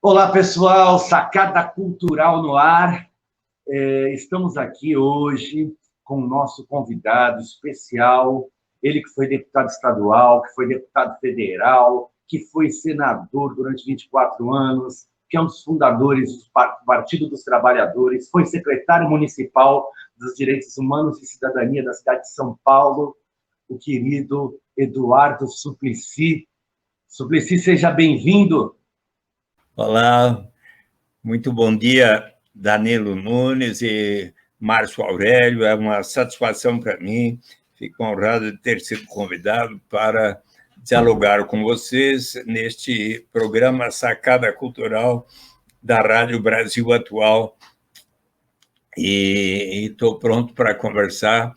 Olá, pessoal, Sacada Cultural no ar. Estamos aqui hoje com o nosso convidado especial, ele que foi deputado estadual, que foi deputado federal, que foi senador durante 24 anos, que é um dos fundadores do Partido dos Trabalhadores, foi secretário municipal dos Direitos Humanos e Cidadania da cidade de São Paulo, o querido Eduardo Suplicy. Suplicy, seja bem-vindo. Olá, muito bom dia, Danilo Nunes e Márcio Aurélio. É uma satisfação para mim, fico honrado de ter sido convidado para dialogar com vocês neste programa Sacada Cultural da Rádio Brasil Atual. E estou pronto para conversar,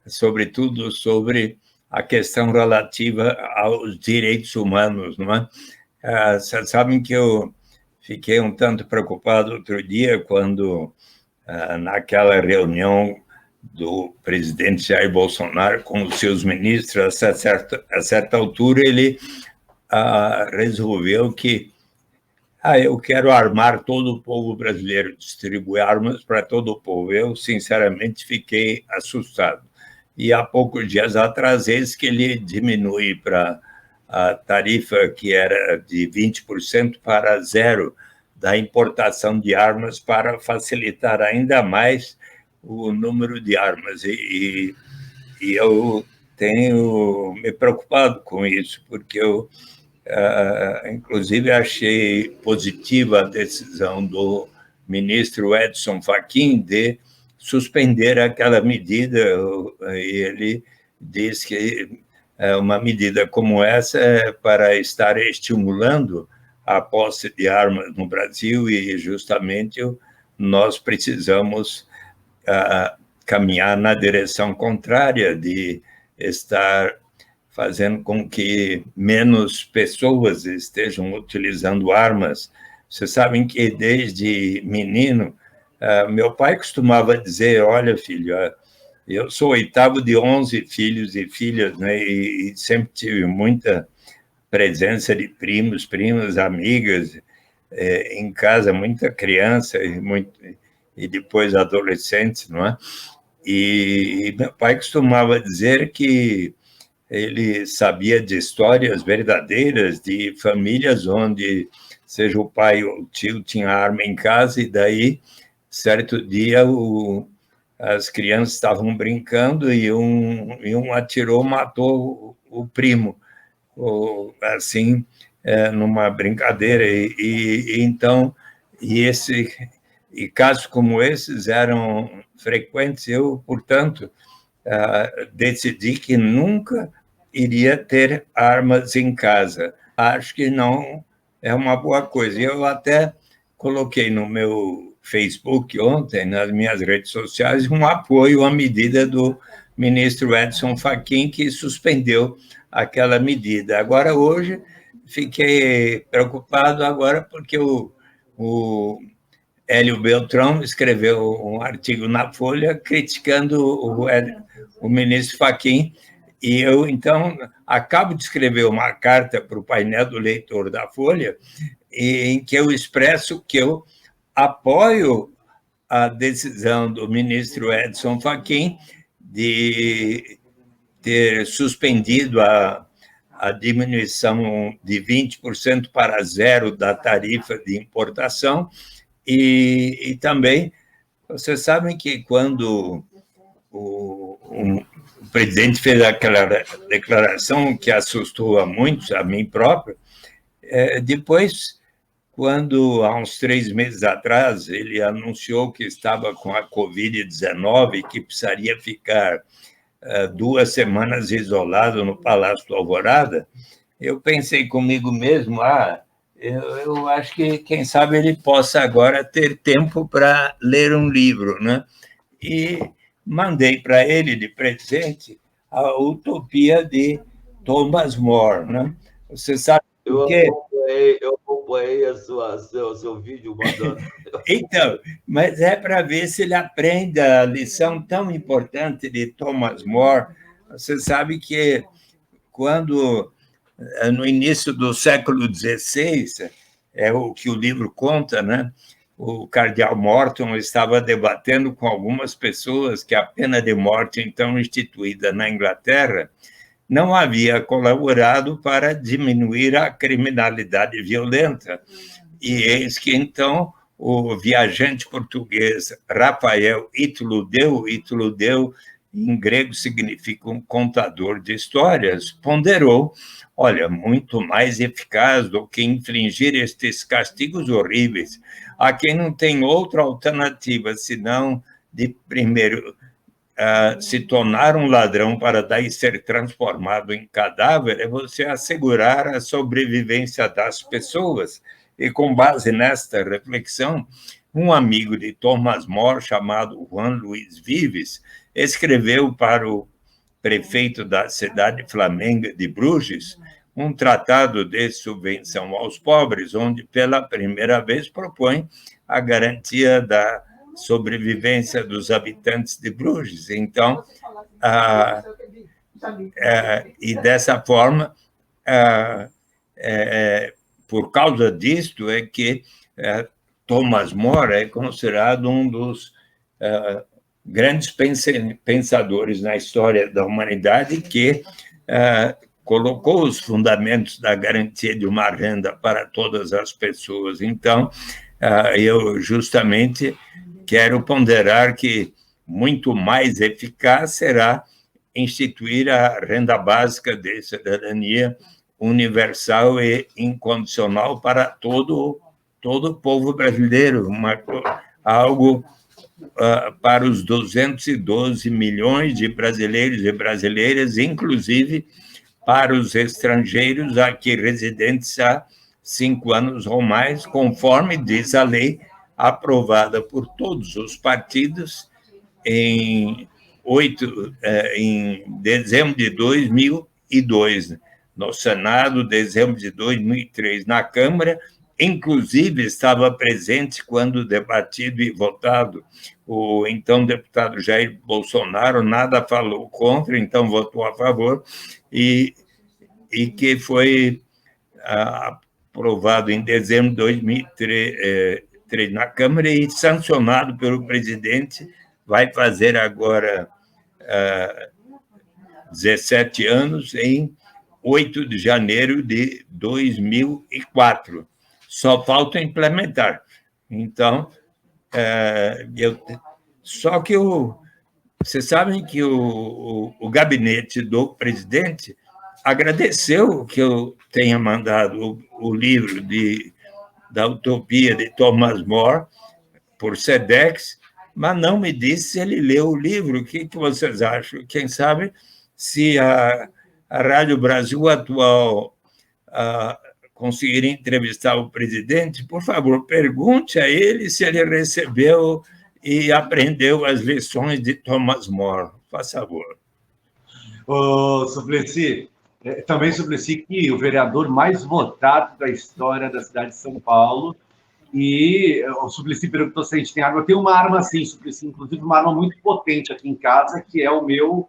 sobretudo sobre a questão relativa aos direitos humanos, não é? Vocês sabem que eu fiquei um tanto preocupado outro dia quando, naquela reunião do presidente Jair Bolsonaro com os seus ministros, a certa altura ele resolveu que eu quero armar todo o povo brasileiro, distribuir armas para todo o povo. Eu, sinceramente, fiquei assustado. E há poucos dias atrás, eis que ele diminui para a tarifa que era de 20% para zero da importação de armas para facilitar ainda mais o número de armas. E eu tenho me preocupado com isso, porque eu, inclusive, achei positiva a decisão do ministro Edson Fachin de suspender aquela medida. Ele diz que uma medida como essa é para estar estimulando a posse de armas no Brasil e, justamente, nós precisamos caminhar na direção contrária, de estar fazendo com que menos pessoas estejam utilizando armas. Vocês sabem que, desde menino, meu pai costumava dizer: olha, filho, eu sou o oitavo de 11 filhos e filhas, né? E sempre tive muita presença de primos, primas, amigas em casa, muita criança e depois adolescentes, não é? E meu pai costumava dizer que ele sabia de histórias verdadeiras de famílias onde, seja o pai ou o tio, tinha arma em casa, e daí, certo dia, as crianças estavam brincando e um atirou, matou o primo, assim, numa brincadeira. Então, casos como esses eram frequentes. Eu, portanto, decidi que nunca iria ter armas em casa. Acho que não é uma boa coisa. Eu até coloquei no meu Facebook ontem, nas minhas redes sociais, um apoio à medida do ministro Edson Fachin, que suspendeu aquela medida. Agora, hoje, fiquei preocupado agora porque o Hélio Beltrão escreveu um artigo na Folha criticando o ministro Fachin, e eu, então, acabo de escrever uma carta para o painel do leitor da Folha, em que eu expresso que eu apoio a decisão do ministro Edson Fachin de ter suspendido a diminuição de 20% para zero da tarifa de importação. E também, vocês sabem que quando o presidente fez aquela declaração que assustou a muitos, a mim próprio, depois, quando, há uns 3 meses atrás, ele anunciou que estava com a Covid-19 e que precisaria ficar 2 semanas isolado no Palácio do Alvorada, eu pensei comigo mesmo: eu acho que, quem sabe, ele possa agora ter tempo para ler um livro, né? E mandei para ele de presente a Utopia de Thomas More, né? Você sabe por quê? Eu acompanhei seu vídeo mandando. Então, mas é para ver se ele aprende a lição tão importante de Thomas More. Você sabe que, quando, no início do século XVI, é o que o livro conta, né? O cardeal Morton estava debatendo com algumas pessoas que a pena de morte, então instituída na Inglaterra, não havia colaborado para diminuir a criminalidade violenta. E eis que, então, o viajante português Rafael Ítalo Deu, em grego significa um contador de histórias, ponderou, olha, muito mais eficaz do que infligir estes castigos horríveis a quem não tem outra alternativa senão de primeiro se tornar um ladrão para daí ser transformado em cadáver, é você assegurar a sobrevivência das pessoas. E com base nesta reflexão, um amigo de Thomas More, chamado Juan Luís Vives, escreveu para o prefeito da cidade flamenga de Bruges um tratado de subvenção aos pobres, onde pela primeira vez propõe a garantia da sobrevivência dos habitantes de Bruges. Então, e dessa forma, por causa disto, é que Thomas More é considerado um dos grandes pensadores na história da humanidade que colocou os fundamentos da garantia de uma renda para todas as pessoas. Então, eu justamente quero ponderar que muito mais eficaz será instituir a renda básica de cidadania universal e incondicional para todo o povo brasileiro, algo para os 212 milhões de brasileiros e brasileiras, inclusive para os estrangeiros aqui residentes há 5 anos ou mais, conforme diz a lei aprovada por todos os partidos em dezembro de 2002, no Senado, dezembro de 2003, na Câmara, inclusive estava presente quando debatido e votado. O então deputado Jair Bolsonaro nada falou contra, então votou a favor, e que foi aprovado em dezembro de 2003 na Câmara e sancionado pelo presidente, vai fazer agora 17 anos, em 8 de janeiro de 2004. Só falta implementar. Então, só que vocês sabem que o gabinete do presidente agradeceu que eu tenha mandado o livro da Utopia de Thomas More por SEDEX, mas não me disse se ele leu o livro. O que vocês acham? Quem sabe, se a Rádio Brasil Atual conseguir entrevistar o presidente, por favor, pergunte a ele se ele recebeu e aprendeu as lições de Thomas More. Por favor. Suplicy, também Suplicy, que o vereador mais votado da história da cidade de São Paulo. E o Suplicy perguntou se a gente tem arma. Eu tenho uma arma assim, Suplicy, inclusive uma arma muito potente aqui em casa, que é o meu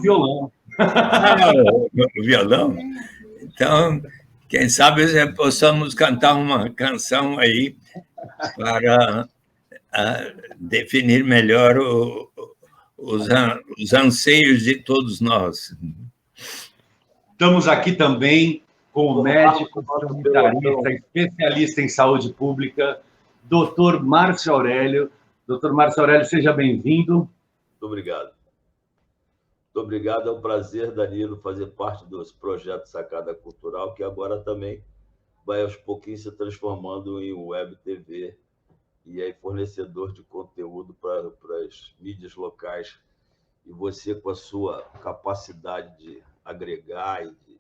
violão. O violão? Então, quem sabe possamos cantar uma canção aí para definir melhor os anseios de todos nós. Estamos aqui também com o médico sanitarista, especialista em saúde pública, doutor Márcio Aurélio. Doutor Márcio Aurélio, seja bem-vindo. Muito obrigado. Muito obrigado, é um prazer, Danilo, fazer parte dos projetos Sacada Cultural, que agora também vai aos pouquinhos se transformando em web TV e aí fornecedor de conteúdo para as mídias locais. E você, com a sua capacidade de agregar e de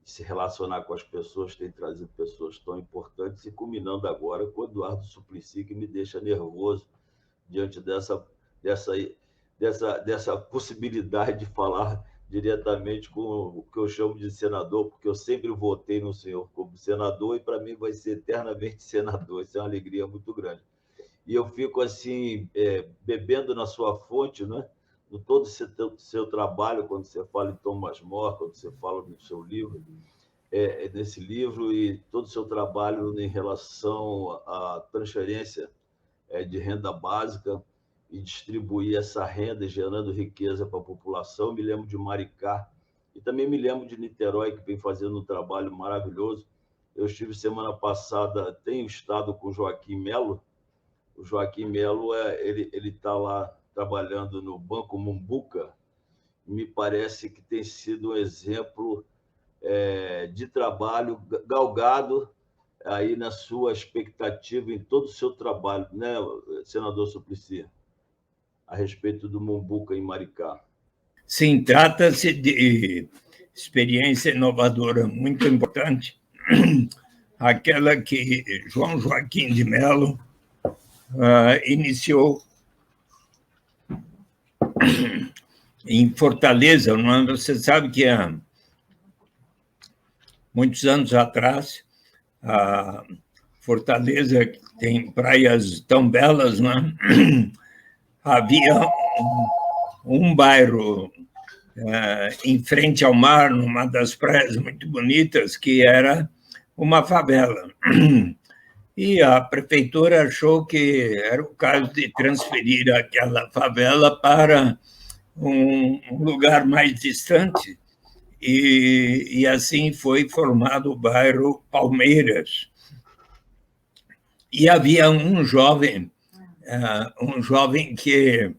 se relacionar com as pessoas, tem trazido pessoas tão importantes, e culminando agora com o Eduardo Suplicy, que me deixa nervoso diante dessa possibilidade de falar diretamente com o que eu chamo de senador, porque eu sempre votei no senhor como senador e, para mim, vai ser eternamente senador. Isso é uma alegria muito grande. E eu fico, assim, bebendo na sua fonte, né? No todo o seu trabalho, quando você fala em Thomas More, quando você fala no seu livro, nesse livro e todo o seu trabalho em relação à transferência de renda básica e distribuir essa renda, gerando riqueza para a população. Me lembro de Maricá e também me lembro de Niterói, que vem fazendo um trabalho maravilhoso. Eu estive semana passada, tenho estado com o Joaquim Melo. O Joaquim Melo, ele está lá trabalhando no Banco Mumbuca. Me parece que tem sido um exemplo de trabalho galgado aí na sua expectativa, em todo o seu trabalho, né, senador Suplicy, a respeito do Mumbuca em Maricá. Sim, trata-se de experiência inovadora muito importante, aquela que João Joaquim de Mello iniciou em Fortaleza. Você sabe que há muitos anos atrás, a Fortaleza, que tem praias tão belas, né? Havia um bairro em frente ao mar, numa das praias muito bonitas, que era uma favela. E a prefeitura achou que era o caso de transferir aquela favela para um lugar mais distante, e assim foi formado o bairro Palmeiras. E havia um jovem que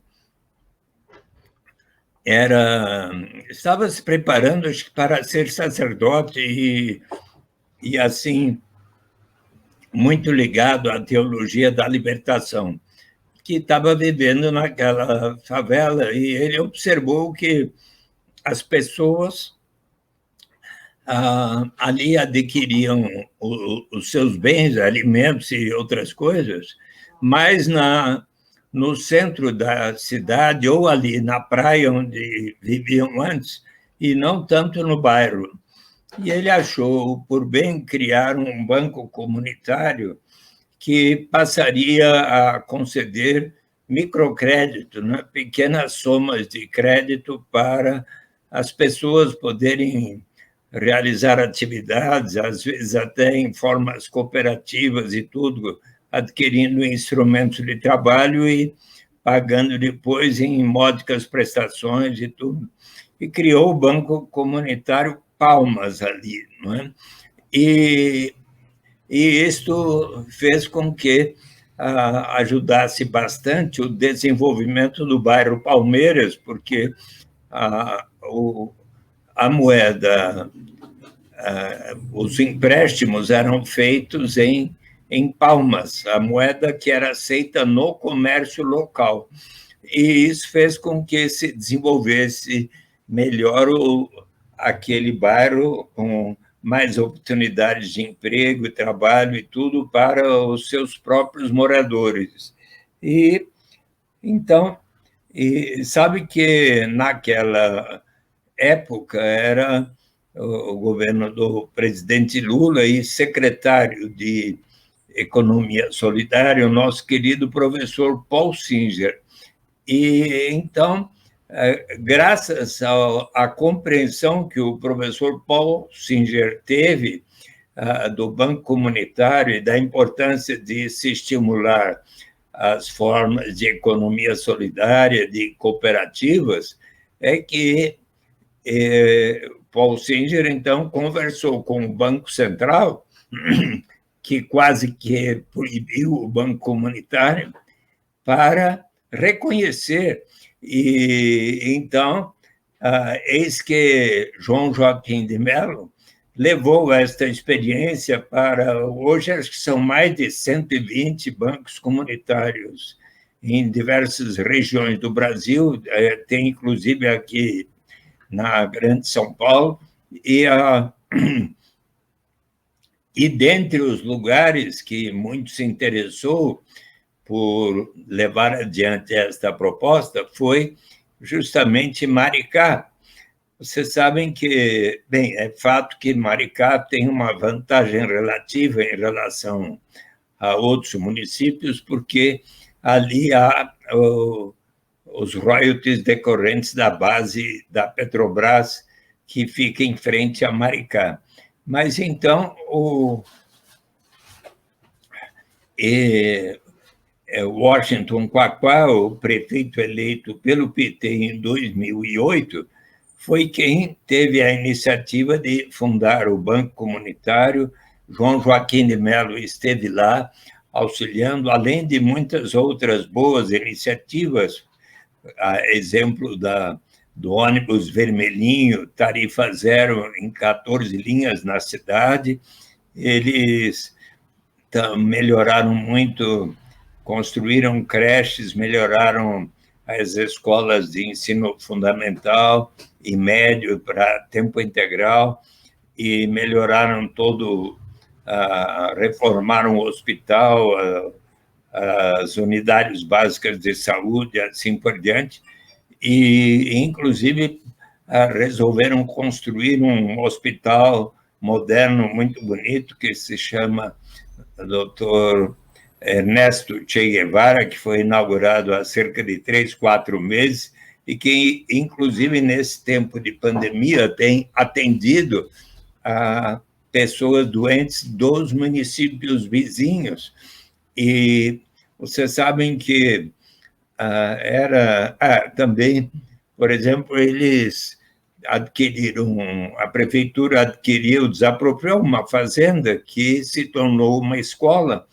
estava se preparando, acho que, para ser sacerdote e assim, muito ligado à teologia da libertação, que estava vivendo naquela favela, e ele observou que as pessoas ali adquiriam os seus bens, alimentos e outras coisas, mas no centro da cidade, ou ali na praia onde viviam antes, e não tanto no bairro. E ele achou por bem criar um banco comunitário que passaria a conceder microcrédito, né? Pequenas somas de crédito para as pessoas poderem realizar atividades, às vezes até em formas cooperativas e tudo, adquirindo instrumentos de trabalho e pagando depois em módicas prestações e tudo. E criou o Banco Comunitário Palmas ali, não é? E isto fez com que ajudasse bastante o desenvolvimento do bairro Palmeiras, porque a moeda, os empréstimos eram feitos em palmas, a moeda que era aceita no comércio local. E isso fez com que se desenvolvesse melhor aquele bairro, com mais oportunidades de emprego e trabalho e tudo para os seus próprios moradores. E então, sabe que naquela época era o governo do presidente Lula e secretário de Economia Solidária, o nosso querido professor Paul Singer. E então, graças à compreensão que o professor Paul Singer teve do Banco Comunitário e da importância de se estimular as formas de economia solidária, de cooperativas, é que Paul Singer, então, conversou com o Banco Central, que quase que proibiu o Banco Comunitário, para reconhecer. E então, eis que João Joaquim de Mello levou esta experiência para, hoje, acho que são mais de 120 bancos comunitários em diversas regiões do Brasil, tem inclusive aqui na Grande São Paulo, e dentre os lugares que muito se interessou por levar adiante esta proposta foi justamente Maricá. Vocês sabem que, bem, é fato que Maricá tem uma vantagem relativa em relação a outros municípios, porque ali há os royalties decorrentes da base da Petrobras, que fica em frente a Maricá. Mas então Washington Quaquá, o prefeito eleito pelo PT em 2008, foi quem teve a iniciativa de fundar o Banco Comunitário. João Joaquim de Mello esteve lá, auxiliando, além de muitas outras boas iniciativas, a exemplo do ônibus vermelhinho, tarifa zero em 14 linhas na cidade. Eles melhoraram muito, construíram creches, melhoraram as escolas de ensino fundamental e médio para tempo integral e melhoraram reformaram o hospital, as unidades básicas de saúde, assim por diante, e, inclusive, resolveram construir um hospital moderno muito bonito que se chama Dr. Ernesto Che Guevara, que foi inaugurado há cerca de 3, 4 meses, e que, inclusive, nesse tempo de pandemia, tem atendido a pessoas doentes dos municípios vizinhos. E vocês sabem que também, por exemplo, a prefeitura adquiriu, desapropriou uma fazenda que se tornou uma escola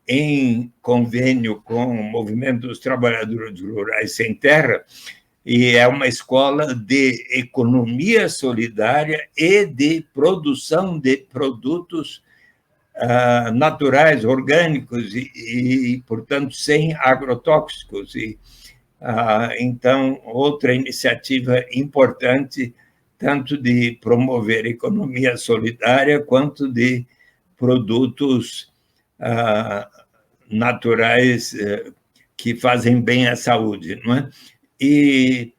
em convênio com o Movimento dos Trabalhadores Rurais Sem Terra, e é uma escola de economia solidária e de produção de produtos naturais, orgânicos e, portanto, sem agrotóxicos. Então, outra iniciativa importante, tanto de promover economia solidária, quanto de produtos naturais que fazem bem à saúde, não é? E,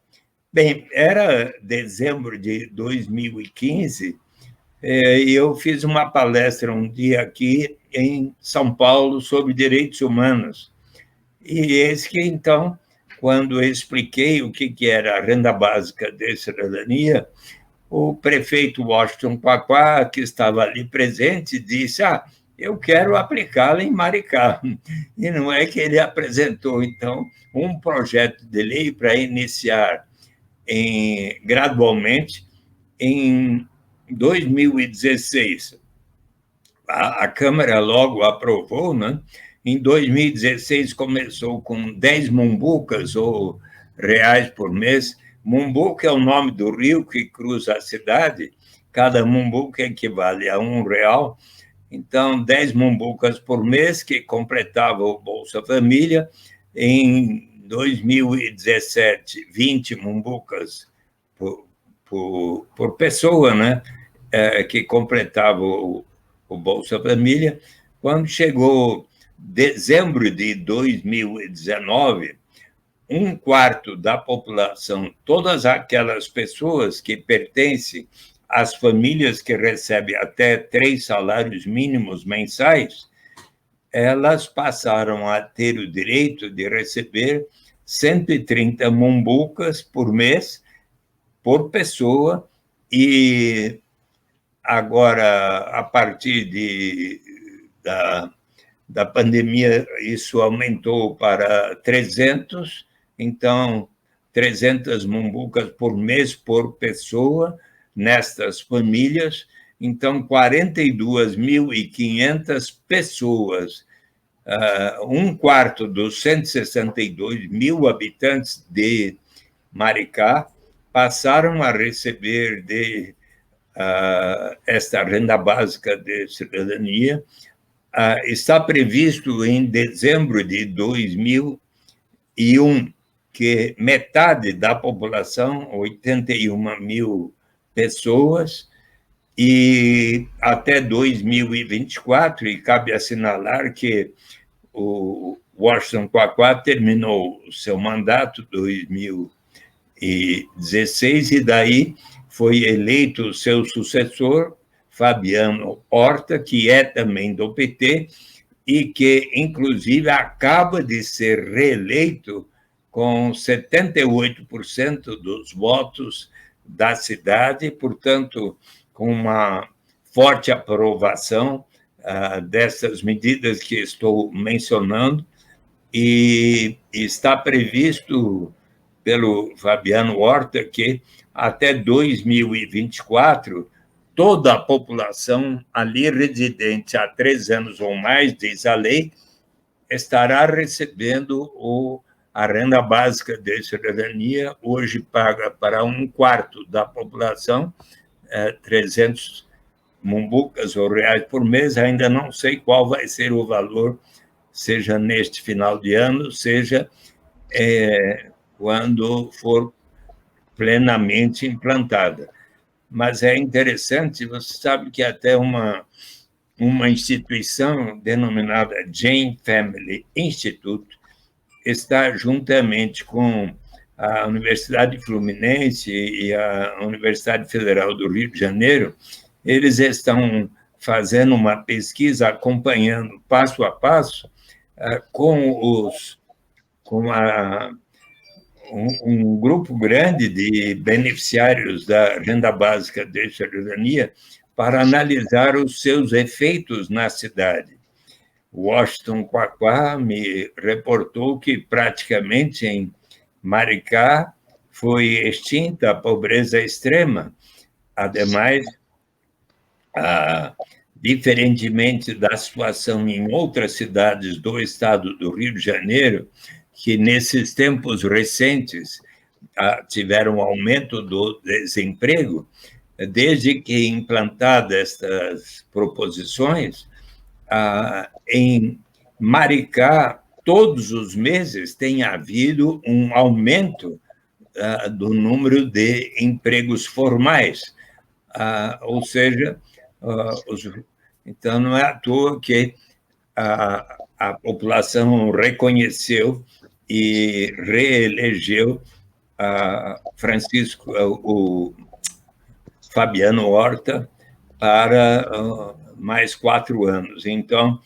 bem, era dezembro de 2015, e eu fiz uma palestra um dia aqui em São Paulo sobre direitos humanos. E eis que, então, quando eu expliquei o que era a renda básica de cidadania, o prefeito Washington Quaquá, que estava ali presente, disse: eu quero aplicá-la em Maricá. E não é que ele apresentou, então, um projeto de lei para iniciar gradualmente. Em 2016, a Câmara logo aprovou, né? Em 2016 começou com 10 mumbucas, ou reais por mês. Mumbuca é o nome do rio que cruza a cidade, cada mumbuca equivale a R$1. Então, 10 mumbucas por mês, que completava o Bolsa Família. Em 2017, 20 mumbucas por pessoa, né? Que completava o Bolsa Família. Quando chegou dezembro de 2019, 1/4 da população, todas aquelas pessoas que pertencem às famílias que recebem até 3 salários mínimos mensais, elas passaram a ter o direito de receber 130 mumbucas por mês, por pessoa, e agora, a partir da pandemia, isso aumentou para 300, então, 300 mumbucas por mês por pessoa nestas famílias. Então, 42.500 pessoas, 1/4 dos 162 mil habitantes de Maricá, passaram a receber esta renda básica de cidadania. Está previsto em dezembro de 2001 que metade da população, 81 mil pessoas, e até 2024, e cabe assinalar que o Washington Quaquá terminou o seu mandato em 2016, e daí foi eleito o seu sucessor, Fabiano Horta, que é também do PT, e que, inclusive, acaba de ser reeleito com 78% dos votos da cidade, portanto, com uma forte aprovação dessas medidas que estou mencionando, e está previsto pelo Fabiano Horta que até 2024 toda a população ali residente há 3 anos ou mais, diz a lei, estará recebendo a renda básica de cidadania, hoje paga para 1/4 da população, 300 mumbucas ou reais por mês. Ainda não sei qual vai ser o valor, seja neste final de ano, seja quando for plenamente implantada. Mas é interessante, você sabe que até uma instituição denominada Jain Family Institute está juntamente com a Universidade Fluminense e a Universidade Federal do Rio de Janeiro, eles estão fazendo uma pesquisa, acompanhando passo a passo com um grupo grande de beneficiários da renda básica de cidadania para analisar os seus efeitos na cidade. Washington Quaquá me reportou que praticamente em Maricá foi extinta a pobreza extrema. Ademais, diferentemente da situação em outras cidades do estado do Rio de Janeiro, que nesses tempos recentes tiveram um aumento do desemprego, desde que implantadas estas proposições, em Maricá, todos os meses tem havido um aumento do número de empregos formais, ou seja, então não é à toa que a população reconheceu e reelegeu o Fabiano Horta para mais 4 anos. Então,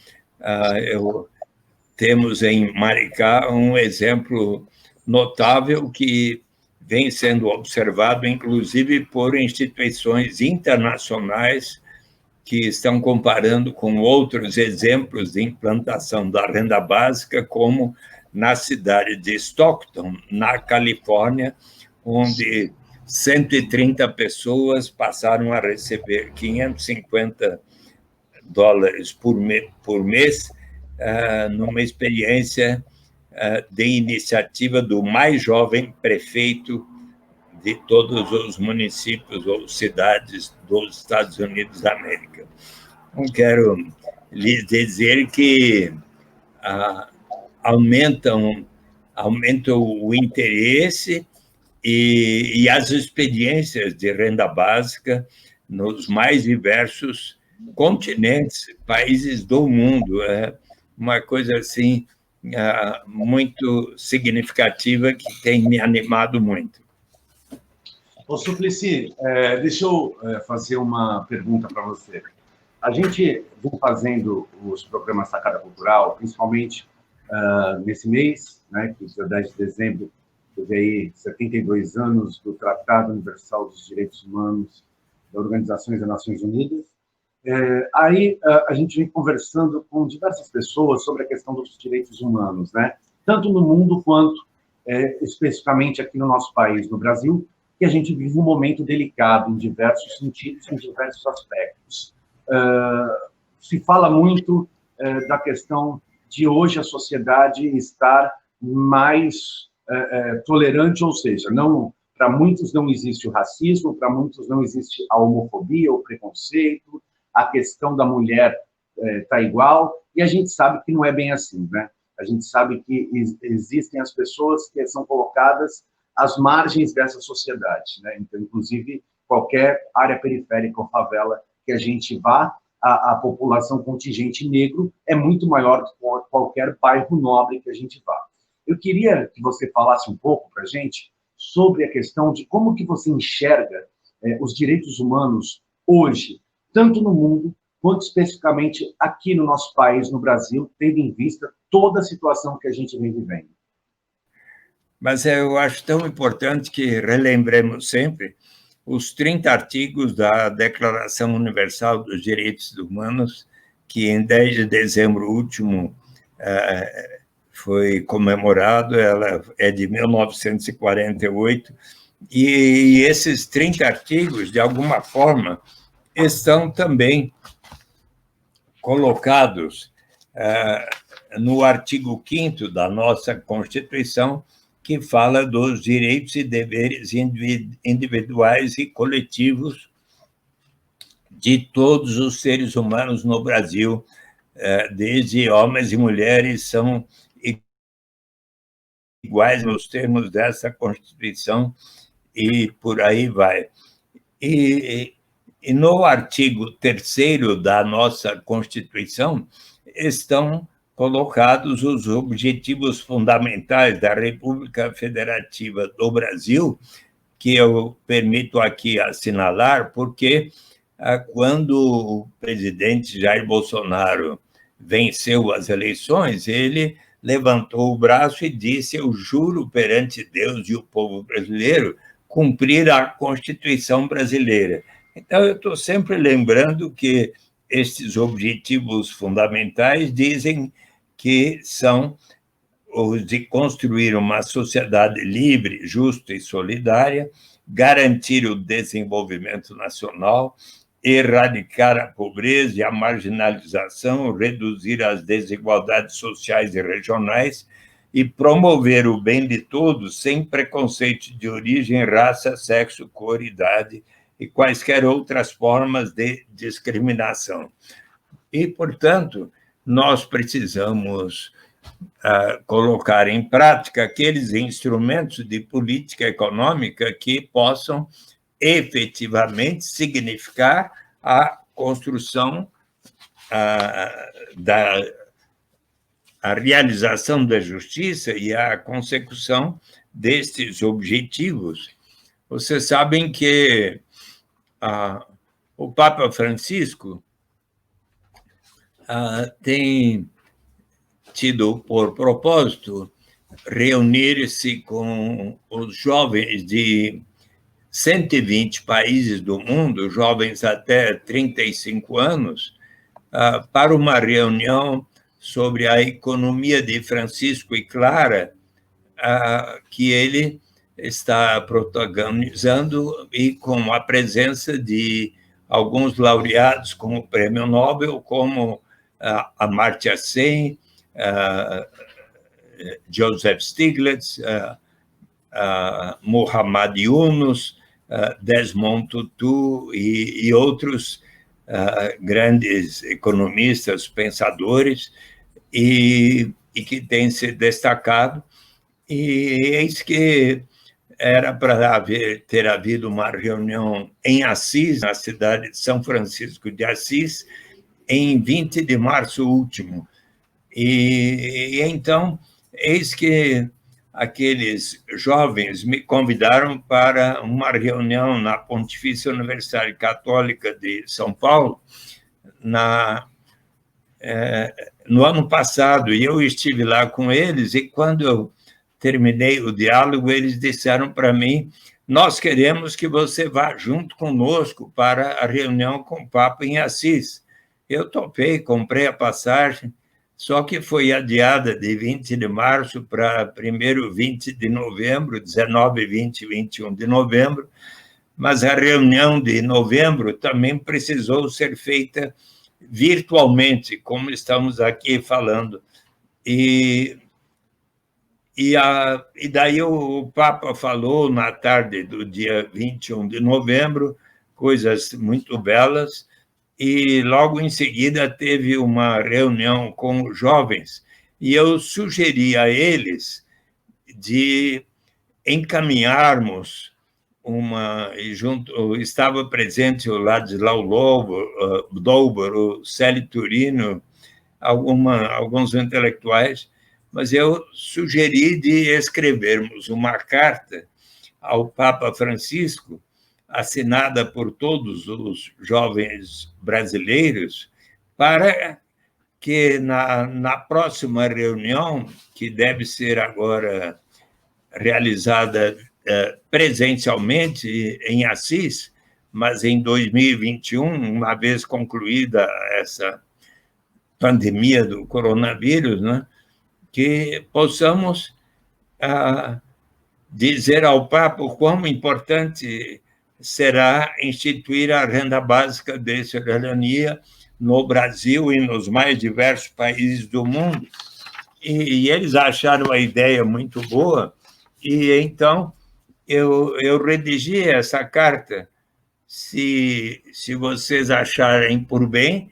temos em Maricá um exemplo notável que vem sendo observado, inclusive, por instituições internacionais que estão comparando com outros exemplos de implantação da renda básica, como na cidade de Stockton, na Califórnia, onde 130 pessoas passaram a receber $550 por mês, numa experiência de iniciativa do mais jovem prefeito de todos os municípios ou cidades dos Estados Unidos da América. Então, quero lhes dizer que aumenta o interesse e as experiências de renda básica nos mais diversos continentes, países do mundo. É uma coisa assim muito significativa que tem me animado muito. Ô, Suplicy, deixa eu fazer uma pergunta para você. A gente vem fazendo os programas Sacada Cultural, principalmente nesse mês, né, que dia 10 de dezembro, teve aí 72 anos do Tratado Universal dos Direitos Humanos da Organização das Nações Unidas. Aí a gente vem conversando com diversas pessoas sobre a questão dos direitos humanos, né? Tanto no mundo quanto especificamente aqui no nosso país, no Brasil, que a gente vive um momento delicado em diversos sentidos, em diversos aspectos. Se fala muito da questão de hoje a sociedade estar mais tolerante, ou seja, não, para muitos não existe o racismo, para muitos não existe a homofobia, o preconceito, a questão da mulher está igual, e a gente sabe que não é bem assim, né? A gente sabe que existem as pessoas que são colocadas às margens dessa sociedade, né? Então, inclusive, qualquer área periférica ou favela que a gente vá, a população contingente negro é muito maior que qualquer bairro nobre que a gente vá. Eu queria que você falasse um pouco para a gente sobre a questão de como que você enxerga os direitos humanos hoje, tanto no mundo, quanto especificamente aqui no nosso país, no Brasil, tendo em vista toda a situação que a gente vem vivendo. Mas eu acho tão importante que relembremos sempre os 30 artigos da Declaração Universal dos Direitos Humanos, que em 10 de dezembro último foi comemorado, ela é de 1948, e esses 30 artigos, de alguma forma, estão também colocados no artigo 5º da nossa Constituição, que fala dos direitos e deveres individuais e coletivos de todos os seres humanos no Brasil, desde homens e mulheres, são iguais nos termos dessa Constituição, e por aí vai. E no artigo 3º da nossa Constituição estão colocados os objetivos fundamentais da República Federativa do Brasil, que eu permito aqui assinalar, porque quando o presidente Jair Bolsonaro venceu as eleições, ele levantou o braço e disse: eu juro perante Deus e o povo brasileiro cumprir a Constituição brasileira. Então, eu estou sempre lembrando que estes objetivos fundamentais dizem que são os de construir uma sociedade livre, justa e solidária, garantir o desenvolvimento nacional, erradicar a pobreza e a marginalização, reduzir as desigualdades sociais e regionais e promover o bem de todos sem preconceito de origem, raça, sexo, cor, idade e quaisquer outras formas de discriminação. E, portanto, nós precisamos colocar em prática aqueles instrumentos de política econômica que possam efetivamente significar a construção, a realização da justiça e a consecução destes objetivos. Vocês sabem que o Papa Francisco tem tido por propósito reunir-se com os jovens de 120 países do mundo, jovens até 35 anos, para uma reunião sobre a economia de Francisco e Clara, que ele está protagonizando, e com a presença de alguns laureados como o Prêmio Nobel, como Amartya Sen, Joseph Stiglitz, Muhammad Yunus, Desmond Tutu e outros grandes economistas, pensadores, e que têm se destacado. E eis que era para ter havido uma reunião em Assis, na cidade de São Francisco de Assis, em 20 de março último. E então, eis que aqueles jovens me convidaram para uma reunião na Pontifícia Universidade Católica de São Paulo, no ano passado, e eu estive lá com eles, e quando eu terminei o diálogo, eles disseram para mim: nós queremos que você vá junto conosco para a reunião com o Papa em Assis. Eu topei, comprei a passagem, só que foi adiada de 20 de março para primeiro 20 de novembro, 19, 20 e 21 de novembro, mas a reunião de novembro também precisou ser feita virtualmente, como estamos aqui falando. E daí o Papa falou na tarde do dia 21 de novembro, coisas muito belas, e logo em seguida teve uma reunião com os jovens, e eu sugeri a eles de encaminharmos estava presente o Ladislau Dolber, o Célio Turino, alguns intelectuais, mas eu sugeri de escrevermos uma carta ao Papa Francisco, assinada por todos os jovens brasileiros, para que na próxima reunião, que deve ser agora realizada presencialmente em Assis, mas em 2021, uma vez concluída essa pandemia do coronavírus, né, que possamos dizer ao Papa o quão importante será instituir a renda básica de cidadania no Brasil e nos mais diversos países do mundo. E eles acharam a ideia muito boa, e então eu redigi essa carta. Se vocês acharem por bem,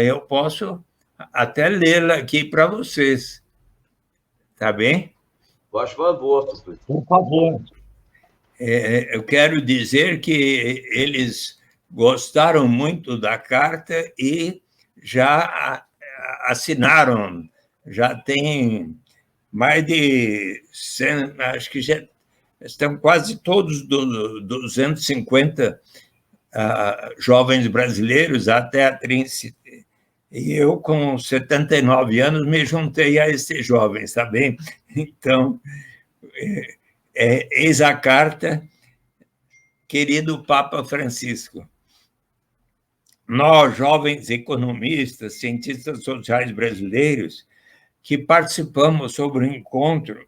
eu posso até lê-la aqui para vocês. Tá bem? Faz favor, por favor. Eu quero dizer que eles gostaram muito da carta e já assinaram. Já tem mais de 100, acho que já estão quase todos 250 jovens brasileiros até a tríplice. E eu, com 79 anos, me juntei a esses jovens, tá bem? Então, eis a carta, querido Papa Francisco. Nós, jovens economistas, cientistas sociais brasileiros, que participamos sobre o encontro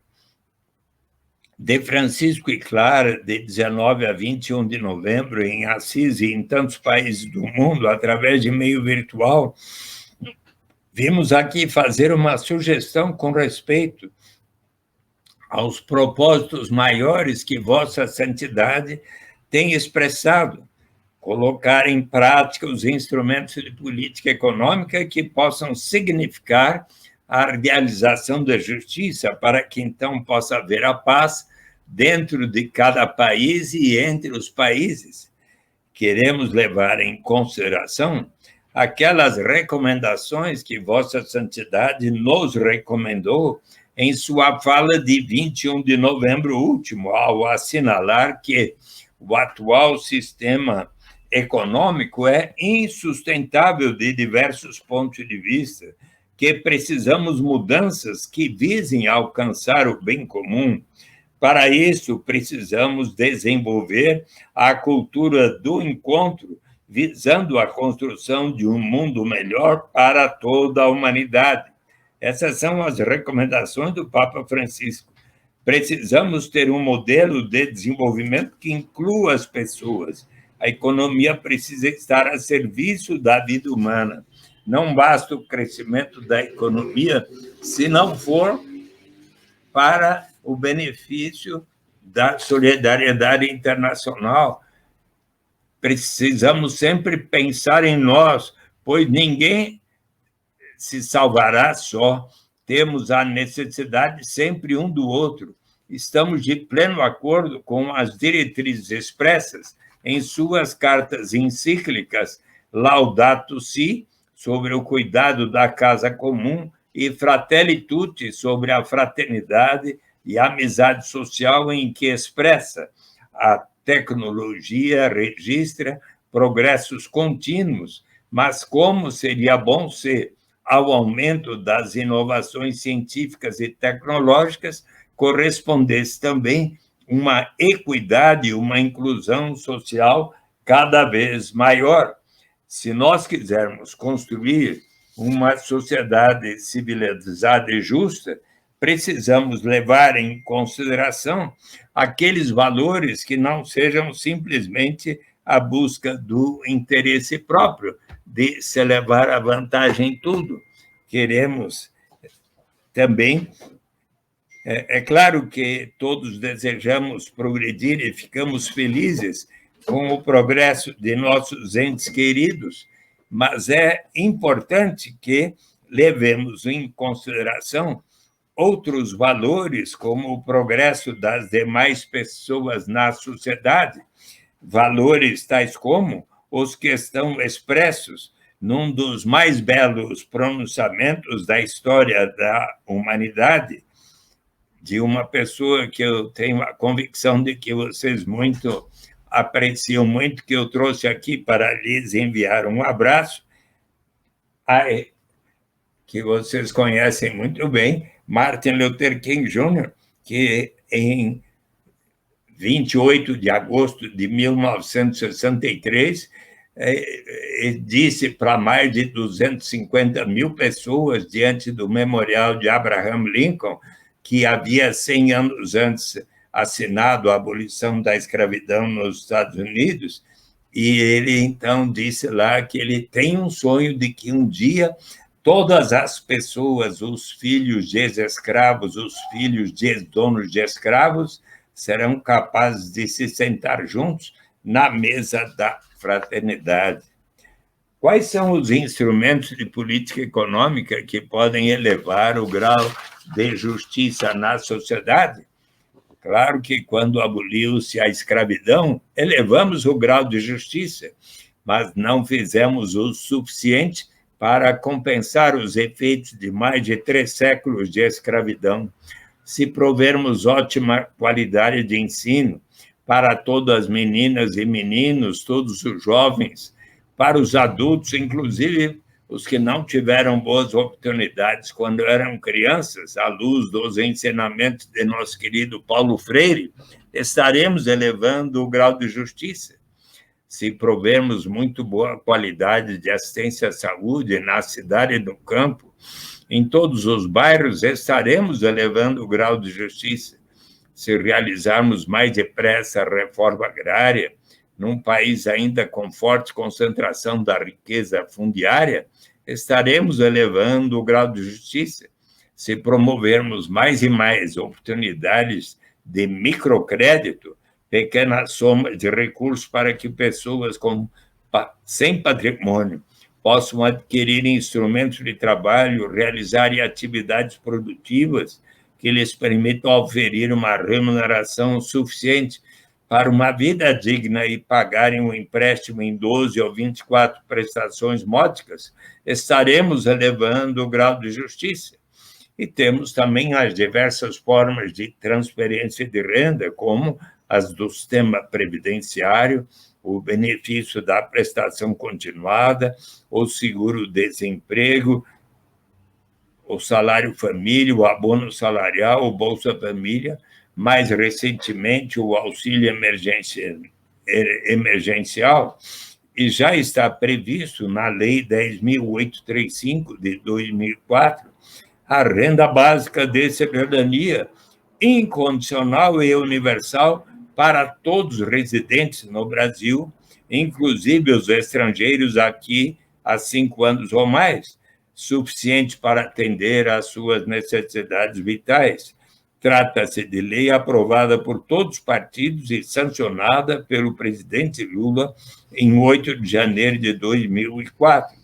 de Francisco e Clara, de 19 a 21 de novembro, em Assis e em tantos países do mundo, através de meio virtual, vimos aqui fazer uma sugestão com respeito aos propósitos maiores que Vossa Santidade tem expressado, colocar em prática os instrumentos de política econômica que possam significar a realização da justiça, para que então possa haver a paz dentro de cada país e entre os países. Queremos levar em consideração aquelas recomendações que Vossa Santidade nos recomendou em sua fala de 21 de novembro último, ao assinalar que o atual sistema econômico é insustentável de diversos pontos de vista, que precisamos mudanças que visem alcançar o bem comum. Para isso, precisamos desenvolver a cultura do encontro, visando a construção de um mundo melhor para toda a humanidade. Essas são as recomendações do Papa Francisco. Precisamos ter um modelo de desenvolvimento que inclua as pessoas. A economia precisa estar a serviço da vida humana. Não basta o crescimento da economia se não for para o benefício da solidariedade internacional. Precisamos sempre pensar em nós, pois ninguém se salvará só. Temos a necessidade sempre um do outro. Estamos de pleno acordo com as diretrizes expressas em suas cartas encíclicas Laudato Si, sobre o cuidado da casa comum, e Fratelli Tutti, sobre a fraternidade e a amizade social, em que expressa a tecnologia registra progressos contínuos, mas como seria bom se, ao aumento das inovações científicas e tecnológicas, correspondesse também uma equidade, uma inclusão social cada vez maior. Se nós quisermos construir uma sociedade civilizada e justa, precisamos levar em consideração aqueles valores que não sejam simplesmente a busca do interesse próprio, de se levar a vantagem em tudo. Queremos também... É claro que todos desejamos progredir e ficamos felizes com o progresso de nossos entes queridos, mas é importante que levemos em consideração outros valores, como o progresso das demais pessoas na sociedade, valores tais como os que estão expressos num dos mais belos pronunciamentos da história da humanidade, de uma pessoa que eu tenho a convicção de que vocês muito apreciam muito, que eu trouxe aqui para lhes enviar um abraço, que vocês conhecem muito bem, Martin Luther King Jr., que em 28 de agosto de 1963, disse para mais de 250 mil pessoas, diante do memorial de Abraham Lincoln, que havia 100 anos antes assinado a abolição da escravidão nos Estados Unidos, e ele, então, disse lá que ele tem um sonho de que um dia todas as pessoas, os filhos de ex-escravos, os filhos de ex-donos de escravos, serão capazes de se sentar juntos na mesa da fraternidade. Quais são os instrumentos de política econômica que podem elevar o grau de justiça na sociedade? Claro que, quando aboliu-se a escravidão, elevamos o grau de justiça, mas não fizemos o suficiente para compensar os efeitos de mais de 3 séculos de escravidão. Se provermos ótima qualidade de ensino para todas as meninas e meninos, todos os jovens, para os adultos, inclusive os que não tiveram boas oportunidades quando eram crianças, à luz dos ensinamentos de nosso querido Paulo Freire, estaremos elevando o grau de justiça. Se provermos muito boa qualidade de assistência à saúde na cidade e no campo, em todos os bairros, estaremos elevando o grau de justiça. Se realizarmos mais depressa a reforma agrária, num país ainda com forte concentração da riqueza fundiária, estaremos elevando o grau de justiça. Se promovermos mais e mais oportunidades de microcrédito, pequenas somas de recursos para que pessoas sem patrimônio possam adquirir instrumentos de trabalho, realizarem atividades produtivas que lhes permitam oferir uma remuneração suficiente para uma vida digna e pagarem um empréstimo em 12 ou 24 prestações módicas, estaremos elevando o grau de justiça. E temos também as diversas formas de transferência de renda, como as do sistema previdenciário, o benefício da prestação continuada, o seguro-desemprego, o salário-família, o abono salarial, o Bolsa Família, mais recentemente o auxílio emergencial, e já está previsto na Lei 10.835, de 2004, a renda básica de cidadania incondicional e universal para todos os residentes no Brasil, inclusive os estrangeiros aqui há 5 anos ou mais, suficiente para atender às suas necessidades vitais. Trata-se de lei aprovada por todos os partidos e sancionada pelo presidente Lula em 8 de janeiro de 2004.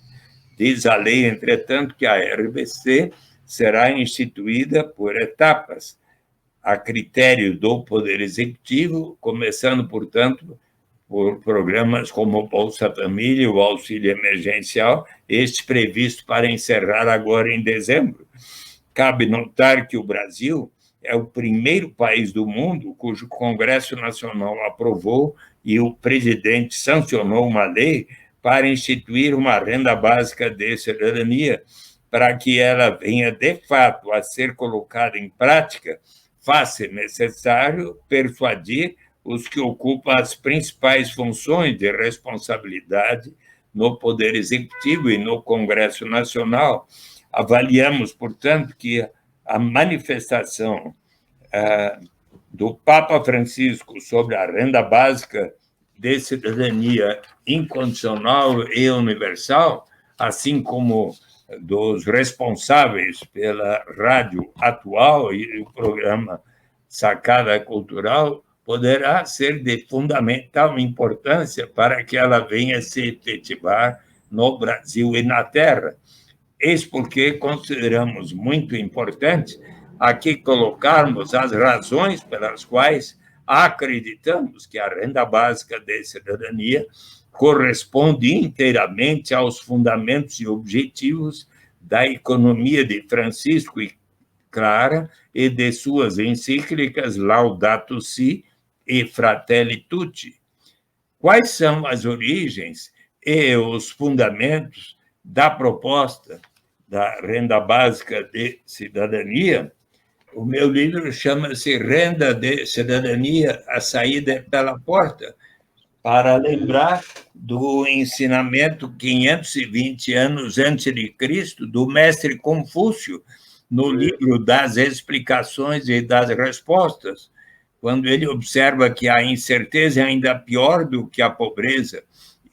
Diz a lei, entretanto, que a RBC será instituída por etapas, a critério do Poder Executivo, começando, portanto, por programas como o Bolsa Família e o auxílio emergencial, este previsto para encerrar agora em dezembro. Cabe notar que o Brasil é o primeiro país do mundo cujo Congresso Nacional aprovou e o presidente sancionou uma lei para instituir uma renda básica de cidadania, para que ela venha, de fato, a ser colocada em prática, faz-se necessário persuadir os que ocupam as principais funções de responsabilidade no Poder Executivo e no Congresso Nacional. Avaliamos, portanto, que a manifestação do Papa Francisco sobre a renda básica de cidadania incondicional e universal, assim como dos responsáveis pela Rádio Atual e o programa Sacada Cultural, poderá ser de fundamental importância para que ela venha se efetivar no Brasil e na Terra. Eis porque consideramos muito importante aqui colocarmos as razões pelas quais acreditamos que a renda básica de cidadania corresponde inteiramente aos fundamentos e objetivos da economia de Francisco Clara e de suas encíclicas Laudato Si e Fratelli Tutti. Quais são as origens e os fundamentos da proposta da renda básica de cidadania? O meu livro chama-se Renda de Cidadania, a saída pela porta, para lembrar do ensinamento 520 anos antes de Cristo do mestre Confúcio, no livro das explicações e das respostas, quando ele observa que a incerteza é ainda pior do que a pobreza,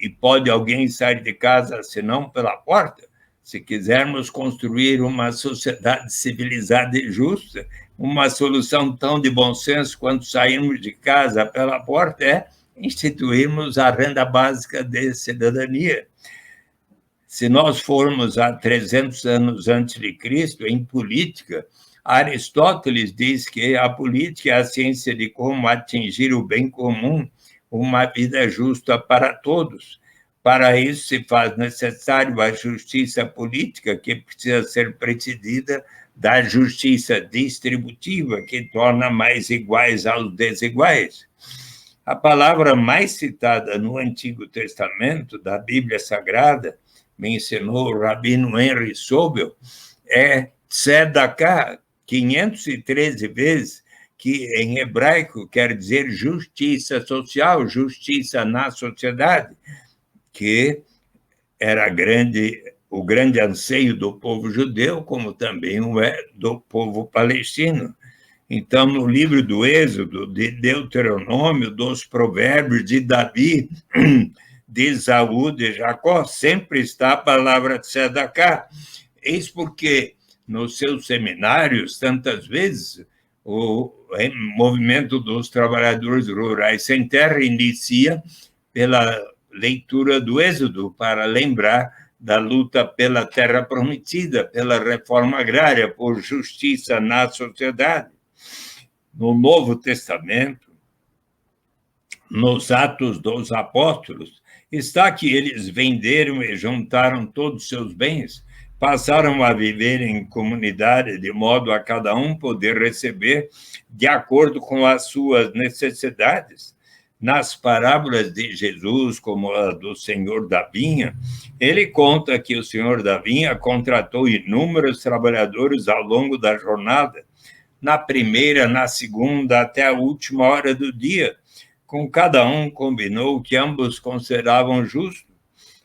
e pode alguém sair de casa senão pela porta. Se quisermos construir uma sociedade civilizada e justa, uma solução tão de bom senso quanto sairmos de casa pela porta é instituirmos a renda básica de cidadania. Se nós formos a 300 anos antes de Cristo, em política, Aristóteles diz que a política é a ciência de como atingir o bem comum, uma vida justa para todos. Para isso, se faz necessário a justiça política, que precisa ser precedida da justiça distributiva, que torna mais iguais aos desiguais. A palavra mais citada no Antigo Testamento, da Bíblia Sagrada, me ensinou o rabino Henry Sobel, é tzedakah, 513 vezes, que em hebraico quer dizer justiça social, justiça na sociedade, que era o grande anseio do povo judeu, como também o é do povo palestino. Então, no livro do Êxodo, de Deuteronômio, dos Provérbios, de Davi, de Esaú, de Jacó, sempre está a palavra tzedakah. Eis porque, nos seus seminários, tantas vezes, o movimento dos trabalhadores rurais sem terra inicia pela leitura do Êxodo, para lembrar da luta pela terra prometida, pela reforma agrária, por justiça na sociedade. No Novo Testamento, nos Atos dos Apóstolos, está que eles venderam e juntaram todos os seus bens, passaram a viver em comunidade, de modo a cada um poder receber de acordo com as suas necessidades. Nas parábolas de Jesus, como a do Senhor da Vinha, ele conta que o Senhor da Vinha contratou inúmeros trabalhadores ao longo da jornada, na primeira, na segunda, até a última hora do dia. Com cada um combinou que ambos consideravam justo.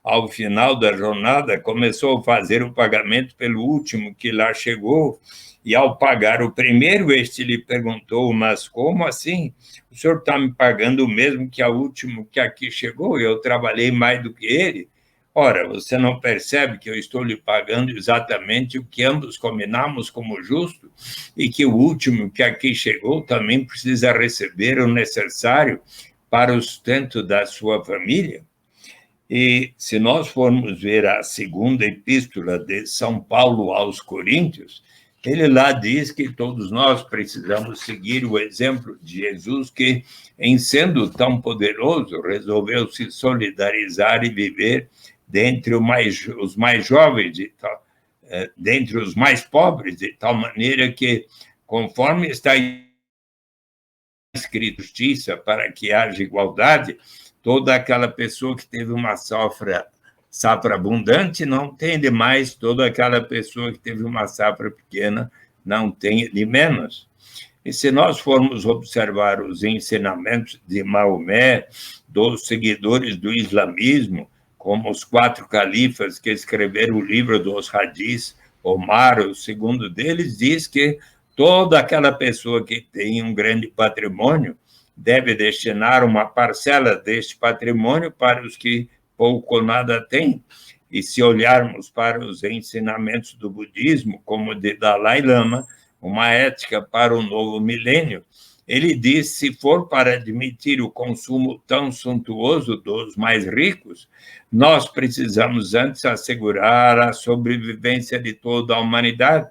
Ao final da jornada, começou a fazer o pagamento pelo último que lá chegou, e ao pagar o primeiro, este lhe perguntou: mas como assim? O senhor está me pagando o mesmo que o último que aqui chegou? Eu trabalhei mais do que ele. Ora, você não percebe que eu estou lhe pagando exatamente o que ambos combinamos como justo, e que o último que aqui chegou também precisa receber o necessário para o sustento da sua família? E se nós formos ver a segunda epístola de São Paulo aos Coríntios, ele lá diz que todos nós precisamos seguir o exemplo de Jesus, que, em sendo tão poderoso, resolveu se solidarizar e viver dentre os mais jovens, dentre os mais pobres, de tal maneira que, conforme está escrito, justiça, para que haja igualdade, toda aquela pessoa que teve uma safra abundante não tem de mais, toda aquela pessoa que teve uma safra pequena não tem de menos. E se nós formos observar os ensinamentos de Maomé, dos seguidores do islamismo, como os 4 califas que escreveram o livro dos hadis, Omar, o segundo deles, diz que toda aquela pessoa que tem um grande patrimônio deve destinar uma parcela deste patrimônio para os que pouco ou nada têm. E se olharmos para os ensinamentos do budismo, como de Dalai Lama, uma ética para o novo milênio, ele diz: se for para admitir o consumo tão suntuoso dos mais ricos, nós precisamos antes assegurar a sobrevivência de toda a humanidade.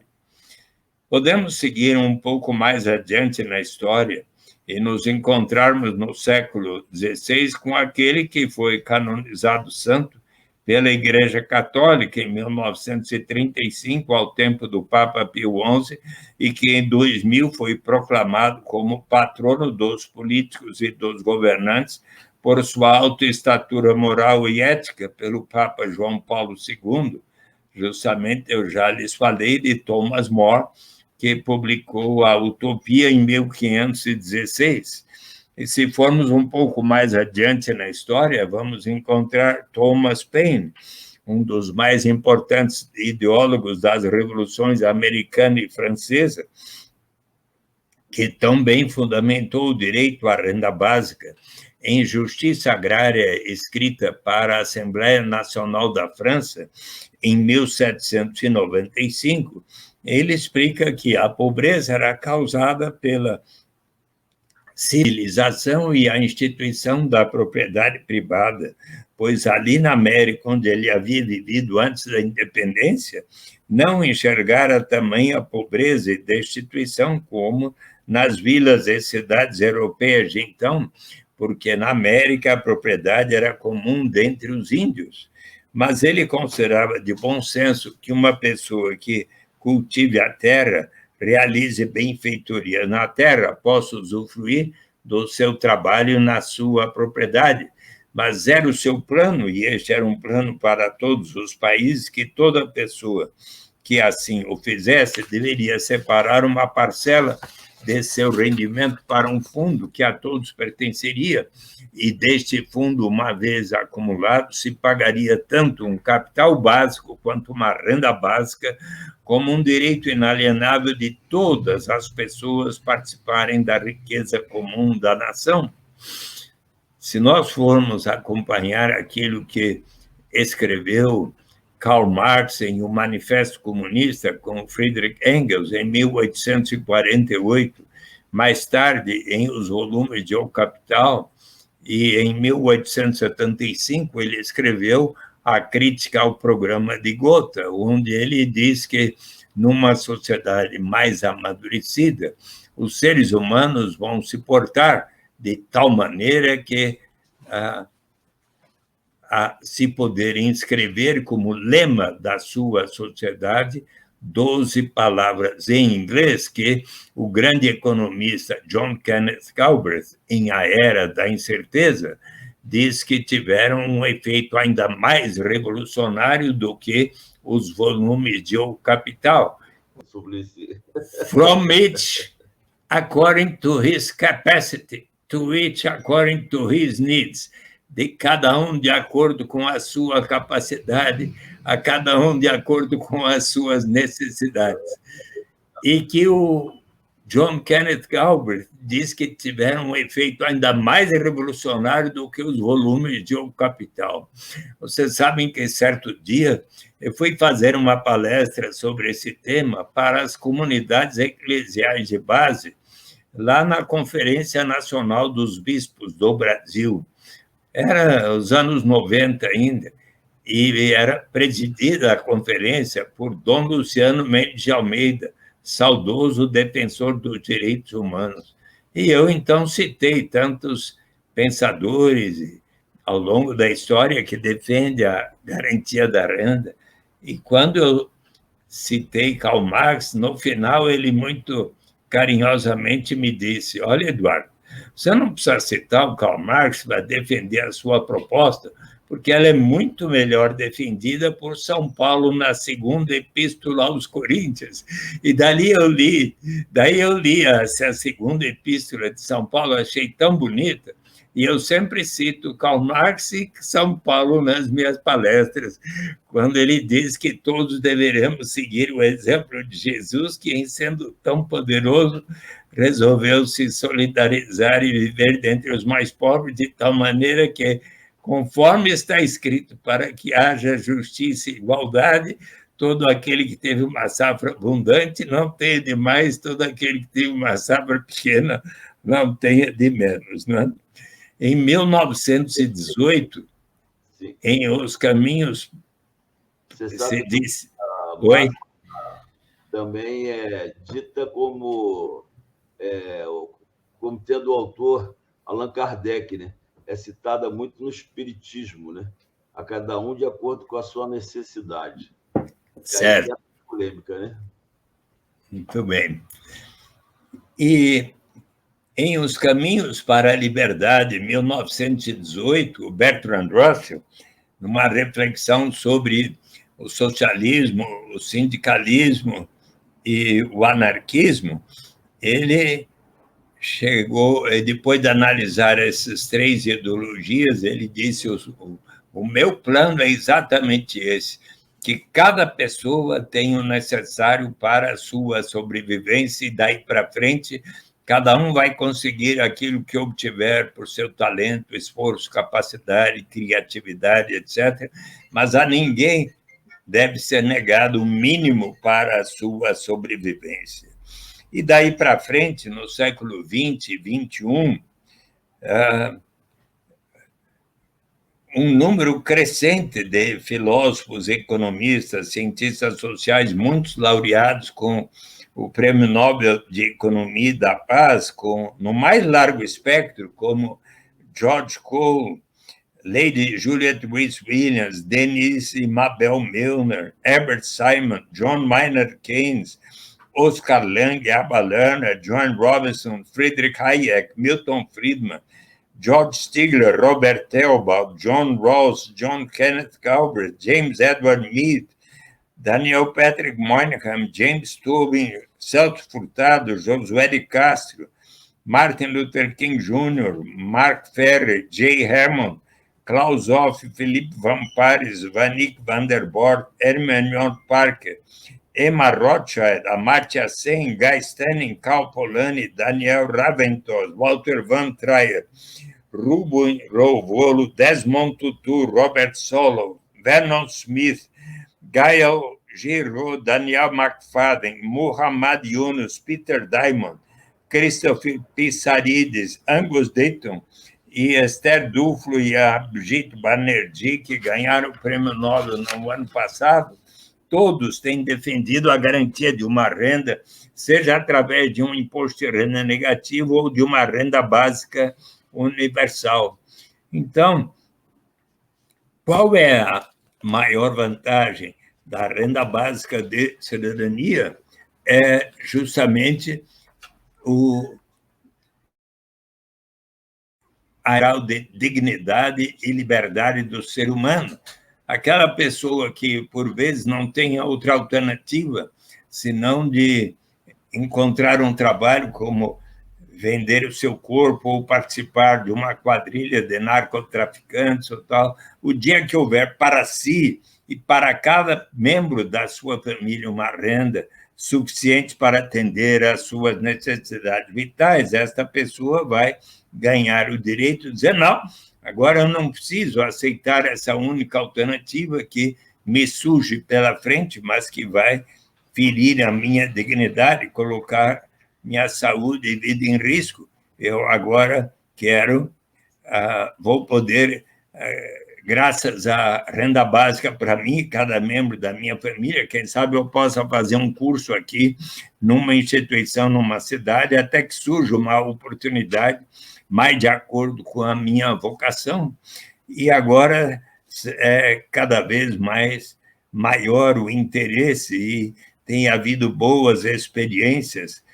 Podemos seguir um pouco mais adiante na história e nos encontrarmos no século XVI com aquele que foi canonizado santo pela Igreja Católica em 1935, ao tempo do Papa Pio XI, e que em 2000 foi proclamado como patrono dos políticos e dos governantes por sua alta estatura moral e ética pelo Papa João Paulo II. Justamente eu já lhes falei de Thomas More, que publicou a Utopia em 1516. E se formos um pouco mais adiante na história, vamos encontrar Thomas Paine, um dos mais importantes ideólogos das revoluções americana e francesa, que também fundamentou o direito à renda básica em Justiça Agrária, escrita para a Assembleia Nacional da França, em 1795, ele explica que a pobreza era causada pela civilização e a instituição da propriedade privada, pois ali na América, onde ele havia vivido antes da independência, não enxergara tamanha pobreza e destituição como nas vilas e cidades europeias de então, porque na América a propriedade era comum dentre os índios. Mas ele considerava de bom senso que uma pessoa que cultive a terra, realize benfeitoria na terra, possa usufruir do seu trabalho na sua propriedade. Mas era o seu plano, e este era um plano para todos os países, que toda pessoa que assim o fizesse deveria separar uma parcela de seu rendimento para um fundo que a todos pertenceria, e deste fundo, uma vez acumulado, se pagaria tanto um capital básico quanto uma renda básica, como um direito inalienável de todas as pessoas participarem da riqueza comum da nação. Se nós formos acompanhar aquilo que escreveu Karl Marx em O Manifesto Comunista com Friedrich Engels em 1848, mais tarde em os volumes de O Capital, e em 1875 ele escreveu a crítica ao programa de Gotha, onde ele diz que numa sociedade mais amadurecida, os seres humanos vão se portar de tal maneira que a se poderem inscrever como lema da sua sociedade 12 palavras em inglês que o grande economista John Kenneth Galbraith, em A Era da Incerteza, diz que tiveram um efeito ainda mais revolucionário do que os volumes de O Capital. From each according to his capacity, to each according to his needs. De cada um de acordo com a sua capacidade, a cada um de acordo com as suas necessidades. E que o John Kenneth Galbraith diz que tiveram um efeito ainda mais revolucionário do que os volumes de O Capital. Vocês sabem que, certo dia, eu fui fazer uma palestra sobre esse tema para as comunidades eclesiais de base, lá na Conferência Nacional dos Bispos do Brasil. Era os anos 90 ainda, e era presidida a conferência por Dom Luciano Mendes de Almeida, saudoso defensor dos direitos humanos. E eu, então, citei tantos pensadores ao longo da história que defendem a garantia da renda. E quando eu citei Karl Marx, no final ele muito carinhosamente me disse: olha, Eduardo, você não precisa citar o Karl Marx para defender a sua proposta, porque ela é muito melhor defendida por São Paulo na segunda epístola aos Coríntios. E daí eu li essa segunda epístola de São Paulo, achei tão bonita, e eu sempre cito Karl Marx e São Paulo nas minhas palestras, quando ele diz que todos deveremos seguir o exemplo de Jesus, que, em sendo tão poderoso, resolveu se solidarizar e viver dentre os mais pobres de tal maneira que, conforme está escrito, para que haja justiça e igualdade, todo aquele que teve uma safra abundante não tenha de mais, todo aquele que teve uma safra pequena não tenha de menos. Não é? Em 1918, sim, em Os Caminhos, se disse... Oi? Também é dita como tendo o autor Allan Kardec, né? É citada muito no Espiritismo, né? A cada um de acordo com a sua necessidade. Certo. É polêmica, né? Muito bem. E em Os Caminhos para a Liberdade, 1918, o Bertrand Russell, numa reflexão sobre o socialismo, o sindicalismo E o anarquismo, ele chegou, depois de analisar essas três ideologias, ele disse: o meu plano é exatamente esse, que cada pessoa tem o necessário para a sua sobrevivência, e daí para frente, cada um vai conseguir aquilo que obtiver por seu talento, esforço, capacidade, criatividade, etc. Mas a ninguém deve ser negado o mínimo para a sua sobrevivência. E daí para frente, no século XX e XXI, um número crescente de filósofos, economistas, cientistas sociais, muitos laureados com o Prêmio Nobel de Economia e da Paz, no mais largo espectro, como George Cole, Lady Juliette Rees-Williams, Denise Mabel Milner, Herbert Simon, John Maynard Keynes, Oscar Lange, Abba Lerner, Joan Robinson, Friedrich Hayek, Milton Friedman, George Stigler, Robert Theobald, John Rawls, John Kenneth Galbraith, James Edward Mead, Daniel Patrick Moynihan, James Tobin, Celso Furtado, Josué de Castro, Martin Luther King Jr., Mark Ferrer, Jay Hammond, Klaus Hoff, Philippe Van Parijs, Vanik van der Borch, Herman Parker, Emma Rothschild, Amartya Sen, Guy Stanning, Cal Polanyi, Daniel Raventós, Walter Van Trier, Ruben Rovolo, Desmond Tutu, Robert Solow, Vernon Smith, Gael Giraud, Daniel McFadden, Muhammad Yunus, Peter Diamond, Christopher Pissarides, Angus Deaton e Esther Duflo e Abhijit Banerjee, que ganharam o Prêmio Nobel no ano passado, todos têm defendido a garantia de uma renda, seja através de um imposto de renda negativo ou de uma renda básica universal. Então, qual é a maior vantagem da renda básica de cidadania? É justamente o grau de dignidade e liberdade do ser humano. Aquela pessoa que, por vezes, não tem outra alternativa senão de encontrar um trabalho como vender o seu corpo ou participar de uma quadrilha de narcotraficantes ou tal, o dia que houver para si e para cada membro da sua família uma renda suficiente para atender às suas necessidades vitais, esta pessoa vai ganhar o direito de dizer: não, agora eu não preciso aceitar essa única alternativa que me surge pela frente, mas que vai ferir a minha dignidade, colocar minha saúde e vida em risco. Eu agora vou poder, graças à renda básica para mim e cada membro da minha família, quem sabe eu possa fazer um curso aqui numa instituição, numa cidade, até que surja uma oportunidade mais de acordo com a minha vocação. E agora é cada vez mais maior o interesse e tem havido boas experiências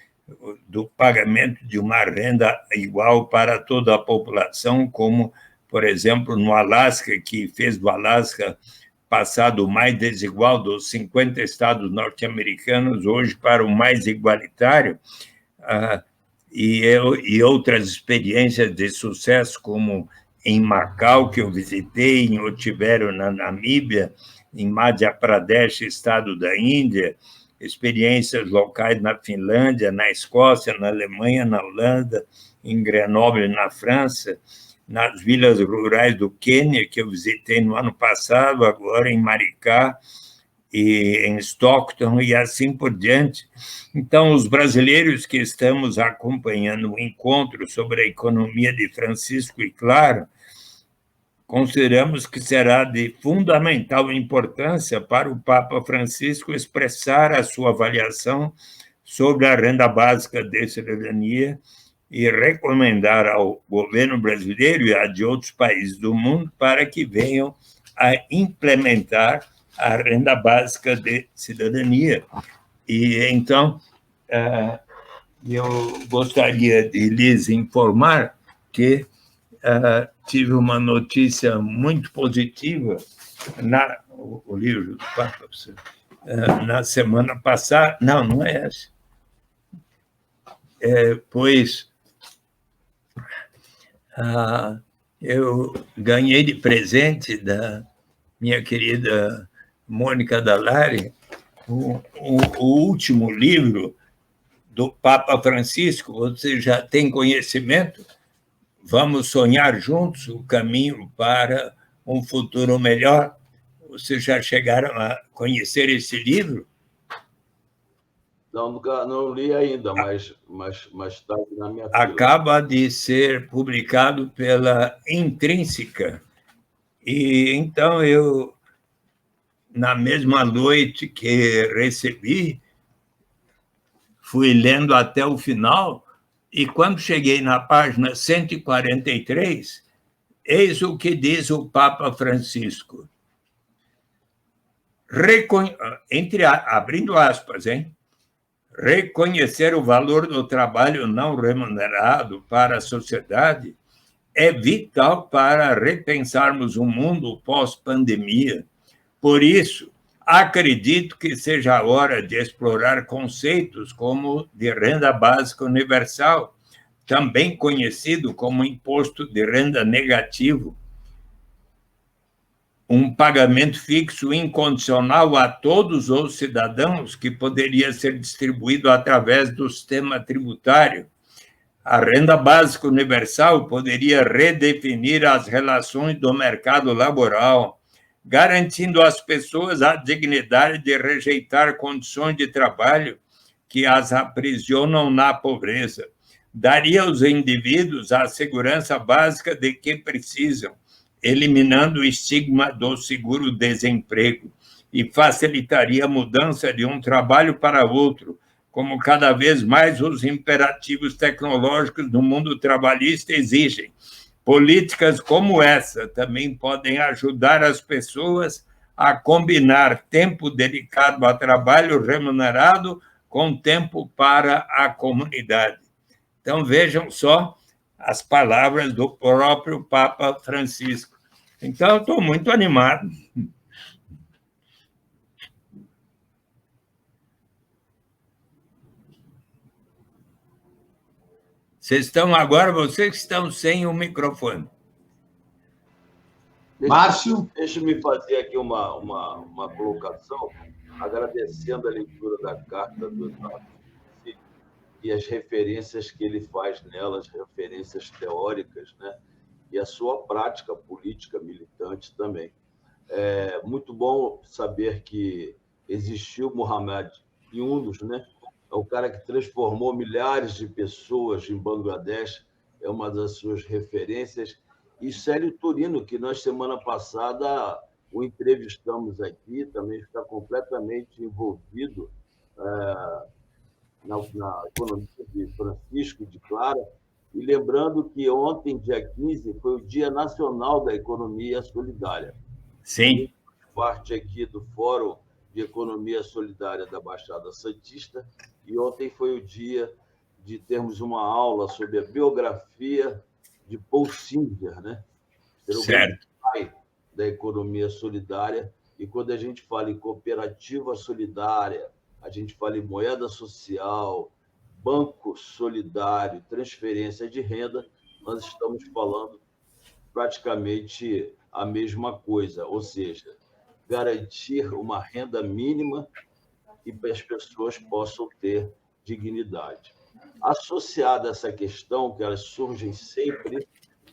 do pagamento de uma renda igual para toda a população, como, por exemplo, no Alasca, que fez do Alasca passar do mais desigual dos 50 estados norte-americanos hoje para o mais igualitário, e outras experiências de sucesso, como em Macau, que eu visitei, em Otivero, na Namíbia, em Madhya Pradesh, estado da Índia, experiências locais na Finlândia, na Escócia, na Alemanha, na Holanda, em Grenoble, na França, nas vilas rurais do Quênia, que eu visitei no ano passado, agora em Maricá e em Stockton, e assim por diante. Então, os brasileiros que estamos acompanhando o encontro sobre a economia de Francisco e Clara, consideramos que será de fundamental importância para o Papa Francisco expressar a sua avaliação sobre a renda básica de cidadania e recomendar ao governo brasileiro e a de outros países do mundo para que venham a implementar a renda básica de cidadania. E, então, eu gostaria de lhes informar que tive uma notícia muito positiva o livro do Papa, na semana passada. Não, não é essa. Pois eu ganhei de presente da minha querida Mônica Dallari o último livro do Papa Francisco. Você já tem conhecimento? Vamos sonhar juntos o caminho para um futuro melhor. Vocês já chegaram a conhecer esse livro? Não, não li ainda, mas está na minha fila. Acaba de ser publicado pela Intrínseca. E então eu, na mesma noite que recebi, fui lendo até o final, e quando cheguei na página 143, eis o que diz o Papa Francisco. Abrindo aspas, hein? Reconhecer o valor do trabalho não remunerado para a sociedade é vital para repensarmos o mundo pós-pandemia. Por isso, acredito que seja a hora de explorar conceitos como de renda básica universal, também conhecido como imposto de renda negativo, um pagamento fixo incondicional a todos os cidadãos que poderia ser distribuído através do sistema tributário. A renda básica universal poderia redefinir as relações do mercado laboral, garantindo às pessoas a dignidade de rejeitar condições de trabalho que as aprisionam na pobreza. Daria aos indivíduos a segurança básica de que precisam, eliminando o estigma do seguro-desemprego, e facilitaria a mudança de um trabalho para outro, como cada vez mais os imperativos tecnológicos do mundo trabalhista exigem. Políticas como essa também podem ajudar as pessoas a combinar tempo dedicado a trabalho remunerado com tempo para a comunidade. Então, vejam só as palavras do próprio Papa Francisco. Então, eu estou muito animado. Vocês estão sem o microfone. Márcio? Deixa-me fazer aqui uma colocação, agradecendo a leitura da carta do e as referências que ele faz nelas, referências teóricas, né? E a sua prática política militante também. É muito bom saber que existiu Mohamed Yunus, né? É o cara que transformou milhares de pessoas em Bangladesh, é uma das suas referências. E Célio Turino, que nós, semana passada, o entrevistamos aqui, também está completamente envolvido na economia de Francisco de Clara. E lembrando que ontem, dia 15, foi o Dia Nacional da Economia Solidária. Sim. Parte aqui do Fórum de Economia Solidária da Baixada Santista, e ontem foi o dia de termos uma aula sobre a biografia de Paul Singer, né? Certo. O pai da economia solidária. E quando a gente fala em cooperativa solidária, a gente fala em moeda social, banco solidário, transferência de renda, nós estamos falando praticamente a mesma coisa, ou seja, garantir uma renda mínima e que as pessoas possam ter dignidade. Associada a essa questão, que elas surgem sempre,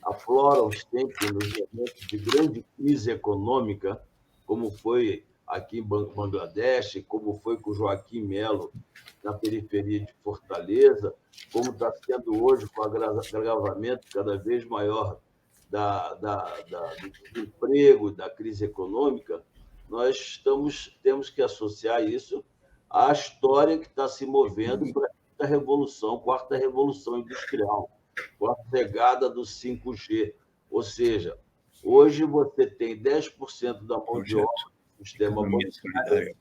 afloram sempre nos momentos de grande crise econômica, como foi aqui em Bangladesh, como foi com Joaquim Melo na periferia de Fortaleza, como está sendo hoje com o agravamento cada vez maior do emprego, da crise econômica. Nós temos que associar isso à história que está se movendo para a quarta revolução industrial, com a pegada do 5G. Ou seja, hoje você tem 10% da mão de obra do sistema bancário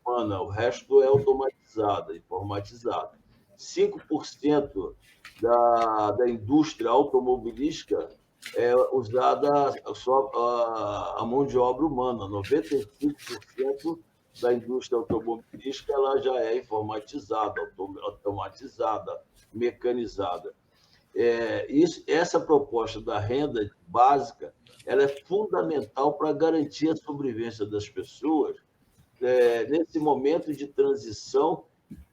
humana, o resto é automatizado, informatizado. 5% da indústria automobilística é usada só a mão de obra humana, 95% da indústria automobilística ela já é informatizada, automatizada, mecanizada. Essa proposta da renda básica ela é fundamental para garantir a sobrevivência das pessoas nesse momento de transição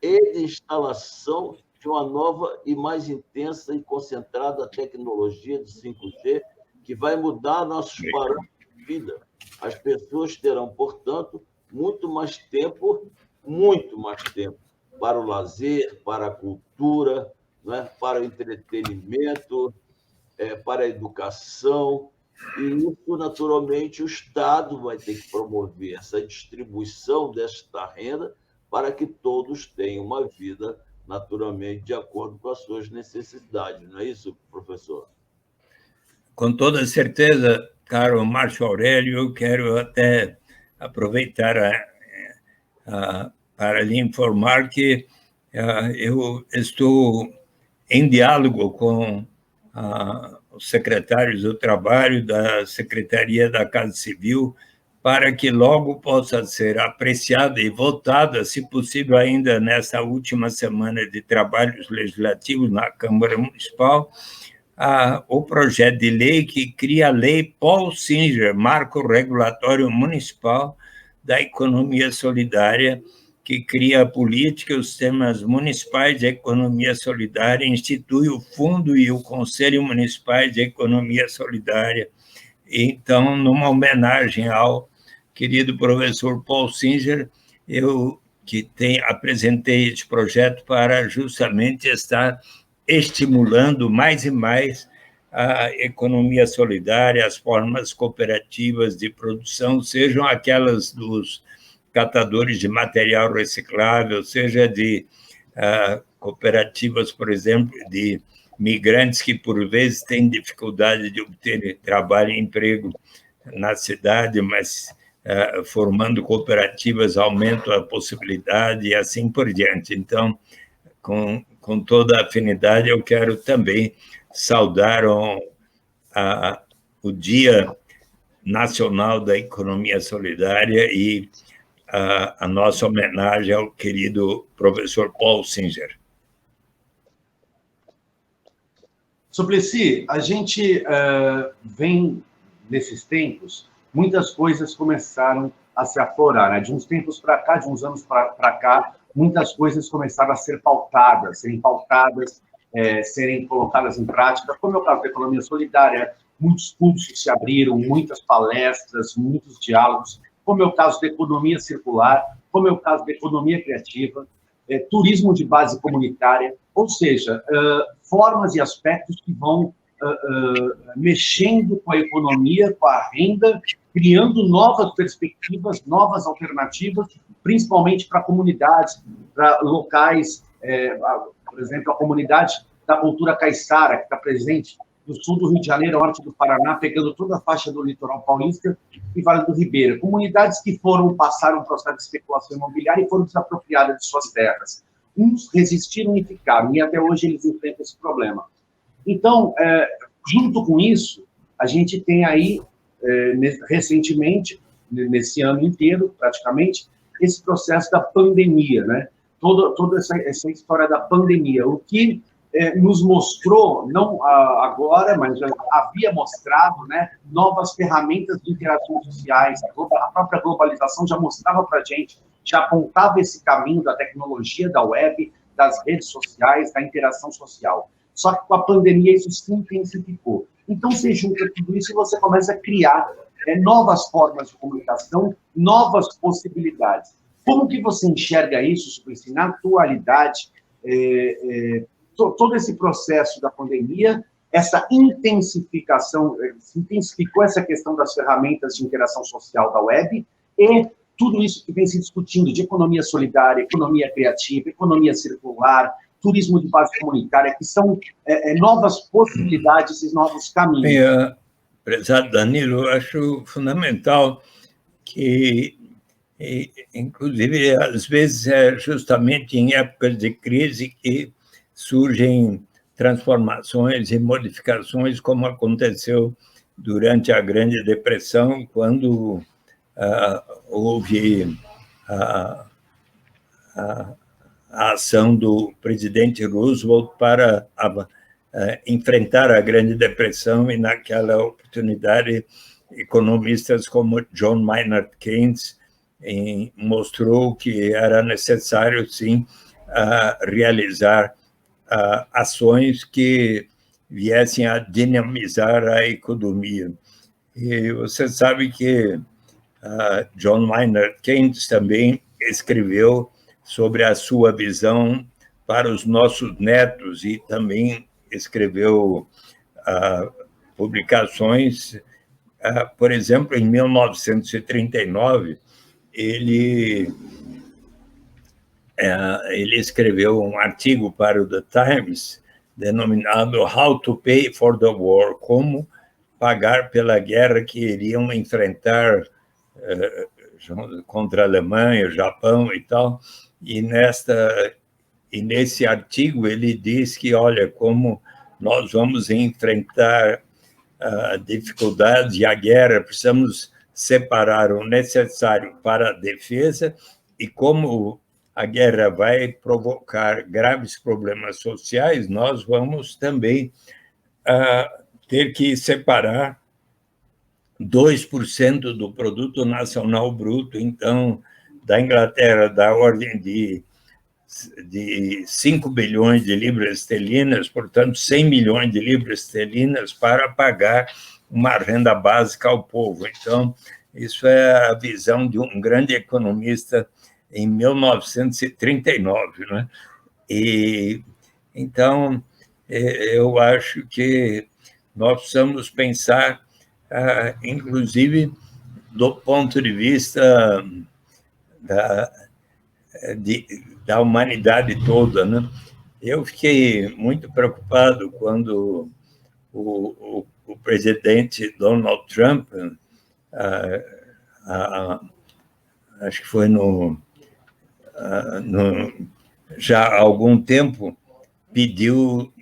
e de instalação de uma nova e mais intensa e concentrada tecnologia de 5G, que vai mudar nossos parâmetros de vida. As pessoas terão, portanto, muito mais tempo para o lazer, para a cultura, né? Para o entretenimento, para a educação. E isso, naturalmente, o Estado vai ter que promover essa distribuição desta renda para que todos tenham uma vida, naturalmente, de acordo com as suas necessidades. Não é isso, professor? Com toda certeza, caro Márcio Aurélio, eu quero até aproveitar para lhe informar que eu estou em diálogo com os secretários do Trabalho da Secretaria da Casa Civil para que logo possa ser apreciada e votada, se possível ainda nessa última semana de trabalhos legislativos na Câmara Municipal, o projeto de lei que cria a Lei Paul Singer, Marco Regulatório Municipal da Economia Solidária, que cria a política e os temas municipais de economia solidária, institui o Fundo e o Conselho Municipais de Economia Solidária. Então, numa homenagem ao querido professor Paul Singer, eu apresentei esse projeto para justamente estar estimulando mais e mais a economia solidária, as formas cooperativas de produção, sejam aquelas dos catadores de material reciclável, seja de cooperativas, por exemplo, de migrantes que, por vezes, têm dificuldade de obter trabalho e emprego na cidade, mas formando cooperativas aumentam a possibilidade e assim por diante. Então, com toda a afinidade, eu quero também saudar o Dia Nacional da Economia Solidária e a nossa homenagem ao querido professor Paul Singer. Suplicy, a gente vem, nesses tempos, muitas coisas começaram a se aflorar, né? De uns tempos para cá, de uns anos para cá, muitas coisas começaram a serem pautadas, serem colocadas em prática, como é o caso da economia solidária, muitos cursos se abriram, muitas palestras, muitos diálogos, como é o caso da economia circular, como é o caso da economia criativa, turismo de base comunitária, ou seja, formas e aspectos que vão mexendo com a economia, com a renda, criando novas perspectivas, novas alternativas, principalmente para comunidades, para locais, por exemplo, a comunidade da cultura caiçara, que está presente do sul do Rio de Janeiro, norte do Paraná, pegando toda a faixa do litoral paulista e Vale do Ribeira. Comunidades que passaram um processo de especulação imobiliária e foram desapropriadas de suas terras. Uns resistiram e ficaram, e até hoje eles enfrentam esse problema. Então, junto com isso, a gente tem aí, recentemente, nesse ano inteiro, praticamente, esse processo da pandemia, né? Toda essa história da pandemia, o que nos mostrou, não agora, mas já havia mostrado, né, novas ferramentas de interações sociais. A própria globalização já mostrava para a gente, já apontava esse caminho da tecnologia, da web, das redes sociais, da interação social. Só que com a pandemia isso se intensificou. Então, você junta tudo isso e você começa a criar novas formas de comunicação, novas possibilidades. Como que você enxerga isso, Suplicy, na atualidade, todo esse processo da pandemia, essa intensificação, se intensificou essa questão das ferramentas de interação social da web e tudo isso que vem se discutindo de economia solidária, economia criativa, economia circular, turismo de base comunitária, que são novas possibilidades e novos caminhos. Prezado Danilo, eu acho fundamental que, inclusive, às vezes é justamente em épocas de crise que surgem transformações e modificações, como aconteceu durante a Grande Depressão, quando houve a, a, a ação do presidente Roosevelt para enfrentar a Grande Depressão, e naquela oportunidade economistas como John Maynard Keynes mostrou que era necessário, sim, realizar ações que viessem a dinamizar a economia. E você sabe que John Maynard Keynes também escreveu sobre a sua visão para os nossos netos e também escreveu publicações. Por exemplo, em 1939, ele escreveu um artigo para o The Times denominado How to Pay for the War, como pagar pela guerra que iriam enfrentar contra a Alemanha, o Japão e tal. E nesse artigo ele diz que, olha, como nós vamos enfrentar dificuldades e a guerra, precisamos separar o necessário para a defesa, e como a guerra vai provocar graves problemas sociais, nós vamos também ter que separar 2% do produto nacional bruto, então, da Inglaterra, da ordem de 5 bilhões de libras esterlinas, portanto, 100 milhões de libras esterlinas para pagar uma renda básica ao povo. Então, isso é a visão de um grande economista em 1939, né? E, então, eu acho que nós precisamos pensar, inclusive, do ponto de vista da humanidade toda, né? Eu fiquei muito preocupado quando o presidente Donald Trump, acho que foi já há algum tempo, pediu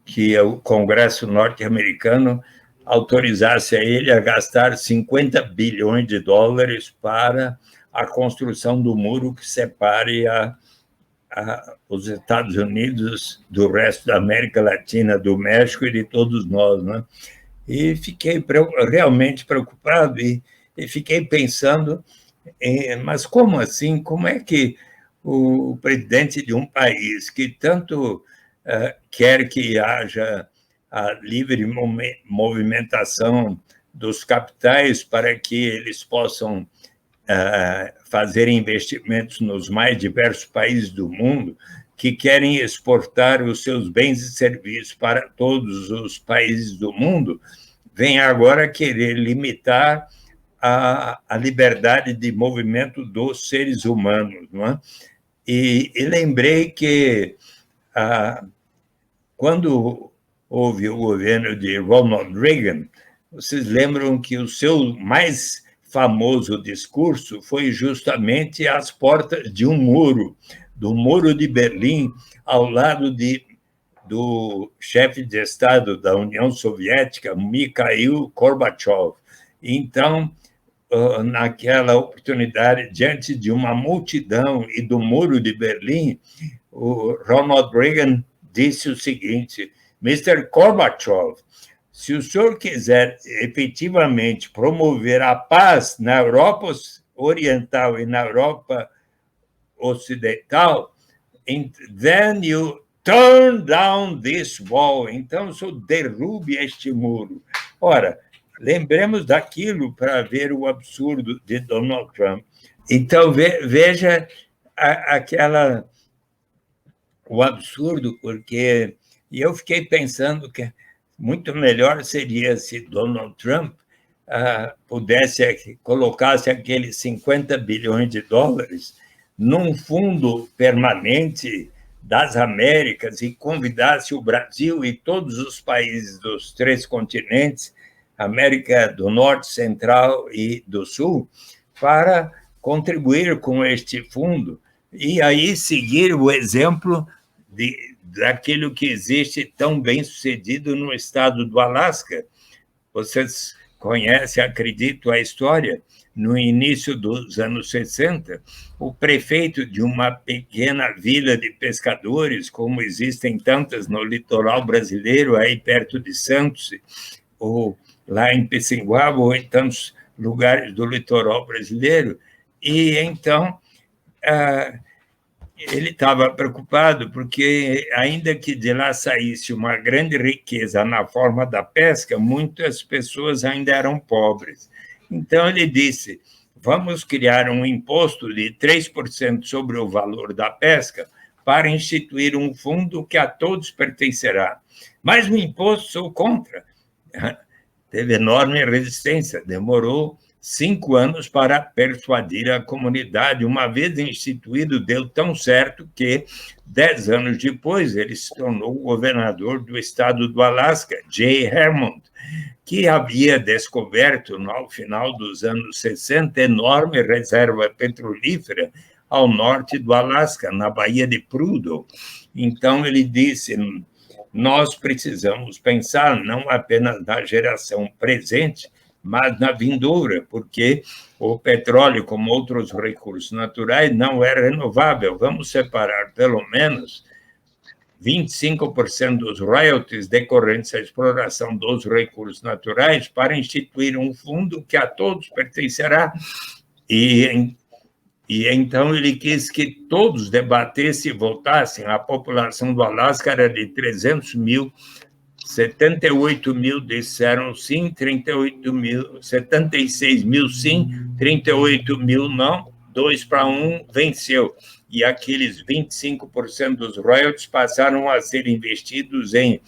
que o Congresso norte-americano autorizasse a ele a gastar 50 bilhões de dólares para a construção do muro que separe os Estados Unidos do resto da América Latina, do México e de todos nós, né? E fiquei realmente preocupado e fiquei pensando, mas como assim? Como é que o presidente de um país que tanto quer que haja a livre movimentação dos capitais para que eles possam fazer investimentos nos mais diversos países do mundo, que querem exportar os seus bens e serviços para todos os países do mundo, vem agora querer limitar a liberdade de movimento dos seres humanos, não é? E lembrei que, quando houve o governo de Ronald Reagan, vocês lembram que o seu mais famoso discurso foi justamente às portas de um muro, do Muro de Berlim, ao lado do chefe de Estado da União Soviética, Mikhail Gorbachev. Então, naquela oportunidade, diante de uma multidão e do Muro de Berlim, o Ronald Reagan disse o seguinte: Mr. Gorbachev, se o senhor quiser efetivamente promover a paz na Europa Oriental e na Europa Ocidental, then you turn down this wall. Então, o senhor derrube este muro. Ora, lembremos daquilo para ver o absurdo de Donald Trump. Então, veja o absurdo, porque eu fiquei pensando que muito melhor seria se Donald Trump colocasse aqueles 50 bilhões de dólares num fundo permanente das Américas e convidasse o Brasil e todos os países dos 3 continentes, América do Norte, Central e do Sul, para contribuir com este fundo e aí seguir o exemplo daquilo que existe tão bem sucedido no estado do Alasca. Vocês conhece, acredito, a história, no início dos anos 60, o prefeito de uma pequena vila de pescadores, como existem tantas no litoral brasileiro, aí perto de Santos, ou lá em Pissinguaba, ou em tantos lugares do litoral brasileiro, e então ele estava preocupado porque, ainda que de lá saísse uma grande riqueza na forma da pesca, muitas pessoas ainda eram pobres. Então, ele disse, vamos criar um imposto de 3% sobre o valor da pesca para instituir um fundo que a todos pertencerá. Mas o imposto sou contra. Teve enorme resistência, demorou 5 anos para persuadir a comunidade. Uma vez instituído, deu tão certo que, 10 anos depois, ele se tornou governador do estado do Alasca, Jay Hammond, que havia descoberto, no final dos anos 60, enorme reserva petrolífera ao norte do Alasca, na Baía de Prudhoe. Então, ele disse, nós precisamos pensar não apenas na geração presente, mas na vindoura, porque o petróleo, como outros recursos naturais, não é renovável. Vamos separar, pelo menos, 25% dos royalties decorrentes à exploração dos recursos naturais para instituir um fundo que a todos pertencerá. E então ele quis que todos debatessem e votassem. A população do Alasca era de 300 mil, 78 mil disseram sim, 76 mil sim, 38 mil não, 2-1 venceu. E aqueles 25% dos royalties passaram a ser investidos em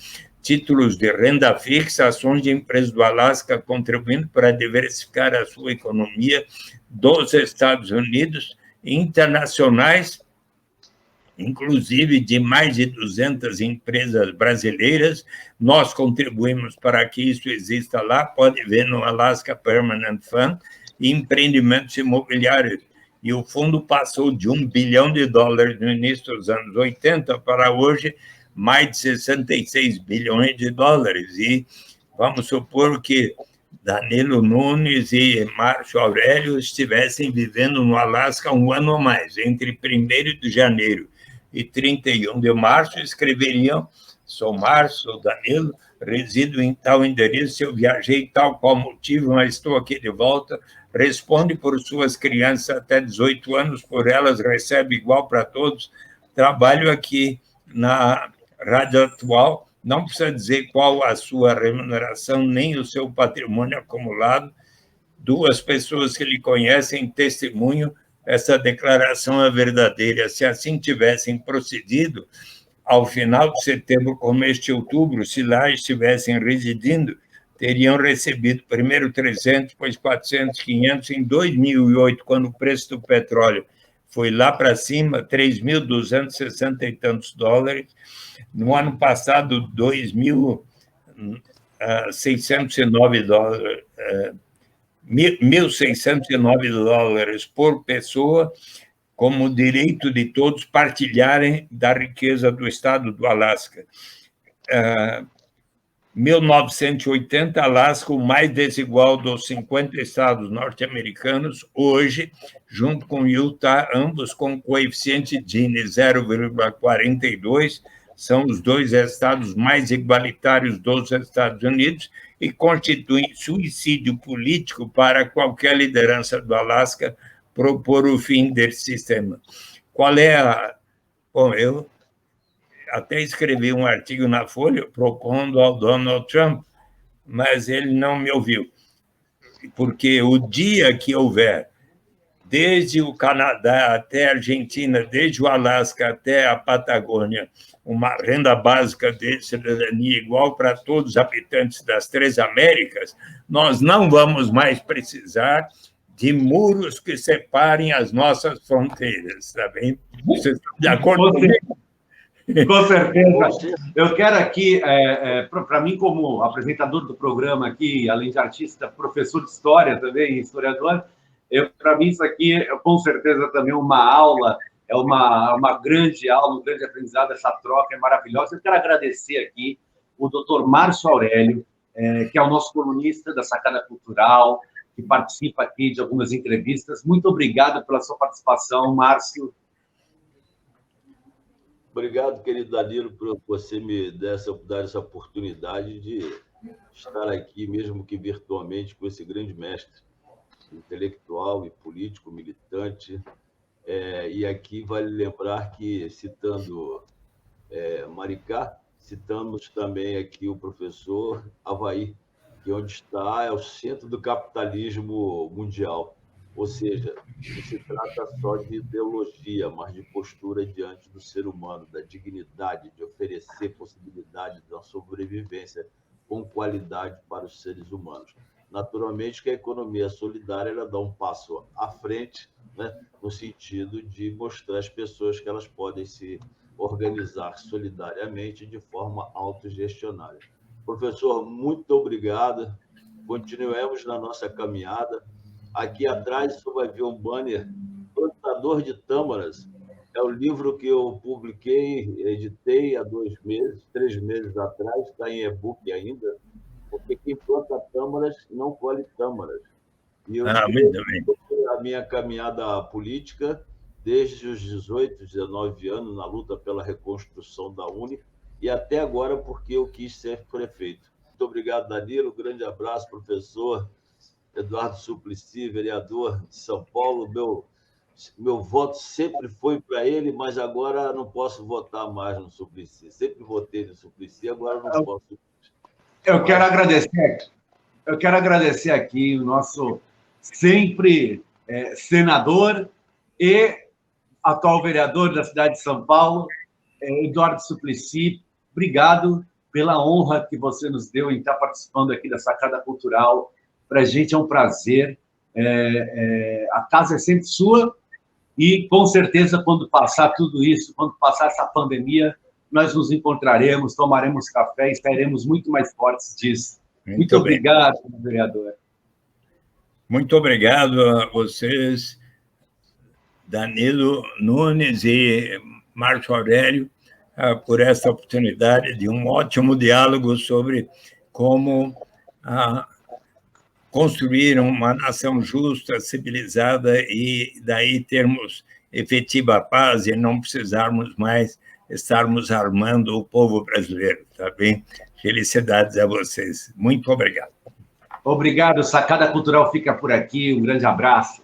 títulos de renda fixa, ações de empresas do Alasca, contribuindo para diversificar a sua economia dos Estados Unidos, internacionais, inclusive de mais de 200 empresas brasileiras. Nós contribuímos para que isso exista lá, pode ver no Alaska Permanent Fund, empreendimentos imobiliários. E o fundo passou de $1 bilhão no início dos anos 80 para hoje mais de 66 bilhões de dólares. E vamos supor que Danilo Nunes e Márcio Aurélio estivessem vivendo no Alasca um ano ou mais, entre 1º de janeiro e 31 de março, escreveriam: sou Márcio, sou Danilo, resido em tal endereço, eu viajei tal qual motivo, mas estou aqui de volta. Responde por suas crianças até 18 anos, por elas recebe igual para todos. Trabalho aqui na Rádio Atual, não precisa dizer qual a sua remuneração, nem o seu patrimônio acumulado. 2 pessoas que lhe conhecem testemunham, essa declaração é verdadeira. Se assim tivessem procedido, ao final de setembro, começo de outubro, se lá estivessem residindo, teriam recebido primeiro 300, depois 400, 500. Em 2008, quando o preço do petróleo foi lá para cima, 3.260 e tantos dólares. No ano passado, 2.609 dólares, 1.609 dólares por pessoa, como direito de todos partilharem da riqueza do estado do Alasca. 1980, Alasca, o mais desigual dos 50 estados norte-americanos, hoje, junto com Utah, ambos com coeficiente Gini 0,42, são os 2 estados mais igualitários dos Estados Unidos e constituem suicídio político para qualquer liderança do Alasca propor o fim desse sistema. Qual é a... Bom, eu até escrevi um artigo na Folha propondo ao Donald Trump, mas ele não me ouviu, porque o dia que houver, desde o Canadá até a Argentina, desde o Alasca até a Patagônia, uma renda básica de cidadania igual para todos os habitantes das 3 Américas, nós não vamos mais precisar de muros que separem as nossas fronteiras, está bem? Vocês estão de acordo comigo? Com certeza. Eu quero aqui, para mim, como apresentador do programa aqui, além de artista, professor de história também, historiador, para mim isso aqui é com certeza também uma aula, é uma grande aula, um grande aprendizado, essa troca é maravilhosa. Eu quero agradecer aqui o Dr. Márcio Aurélio, que é o nosso colunista da Sacada Cultural, que participa aqui de algumas entrevistas. Muito obrigado pela sua participação, Márcio. Obrigado, querido Danilo, por você me dar essa oportunidade de estar aqui, mesmo que virtualmente, com esse grande mestre intelectual e político, militante. E aqui vale lembrar que, citando Maricá, citamos também aqui o professor Havaí, que onde está é o centro do capitalismo mundial. Ou seja, não se trata só de ideologia, mas de postura diante do ser humano, da dignidade, de oferecer possibilidade de uma sobrevivência com qualidade para os seres humanos. Naturalmente que a economia solidária ela dá um passo à frente, né, no sentido de mostrar às pessoas que elas podem se organizar solidariamente de forma autogestionária. Professor, muito obrigado. Continuemos na nossa caminhada. Aqui atrás você vai ver um banner, Plantador de Tâmaras. É o livro que eu publiquei, editei há 3 meses atrás, está em e-book ainda, porque quem planta tâmaras não colhe tâmaras. E eu a minha caminhada política desde os 18, 19 anos, na luta pela reconstrução da UNE, e até agora porque eu quis ser prefeito. Muito obrigado, Danilo. Grande abraço, professor Eduardo Suplicy, vereador de São Paulo. Meu voto sempre foi para ele, mas agora não posso votar mais no Suplicy. Sempre votei no Suplicy, agora não posso. Eu quero agradecer aqui o nosso sempre senador e atual vereador da cidade de São Paulo, Eduardo Suplicy. Obrigado pela honra que você nos deu em estar participando aqui da Sacada Cultural. Para a gente é um prazer. A casa é sempre sua e, com certeza, quando passar tudo isso, quando passar essa pandemia, nós nos encontraremos, tomaremos café e sairemos muito mais fortes disso. Muito obrigado, vereador. Muito obrigado a vocês, Danilo Nunes e Márcio Aurélio, por essa oportunidade de um ótimo diálogo sobre como construir uma nação justa, civilizada e daí termos efetiva paz e não precisarmos mais estarmos armando o povo brasileiro, tá bem? Felicidades a vocês. Muito obrigado. Obrigado. Sacada Cultural fica por aqui. Um grande abraço.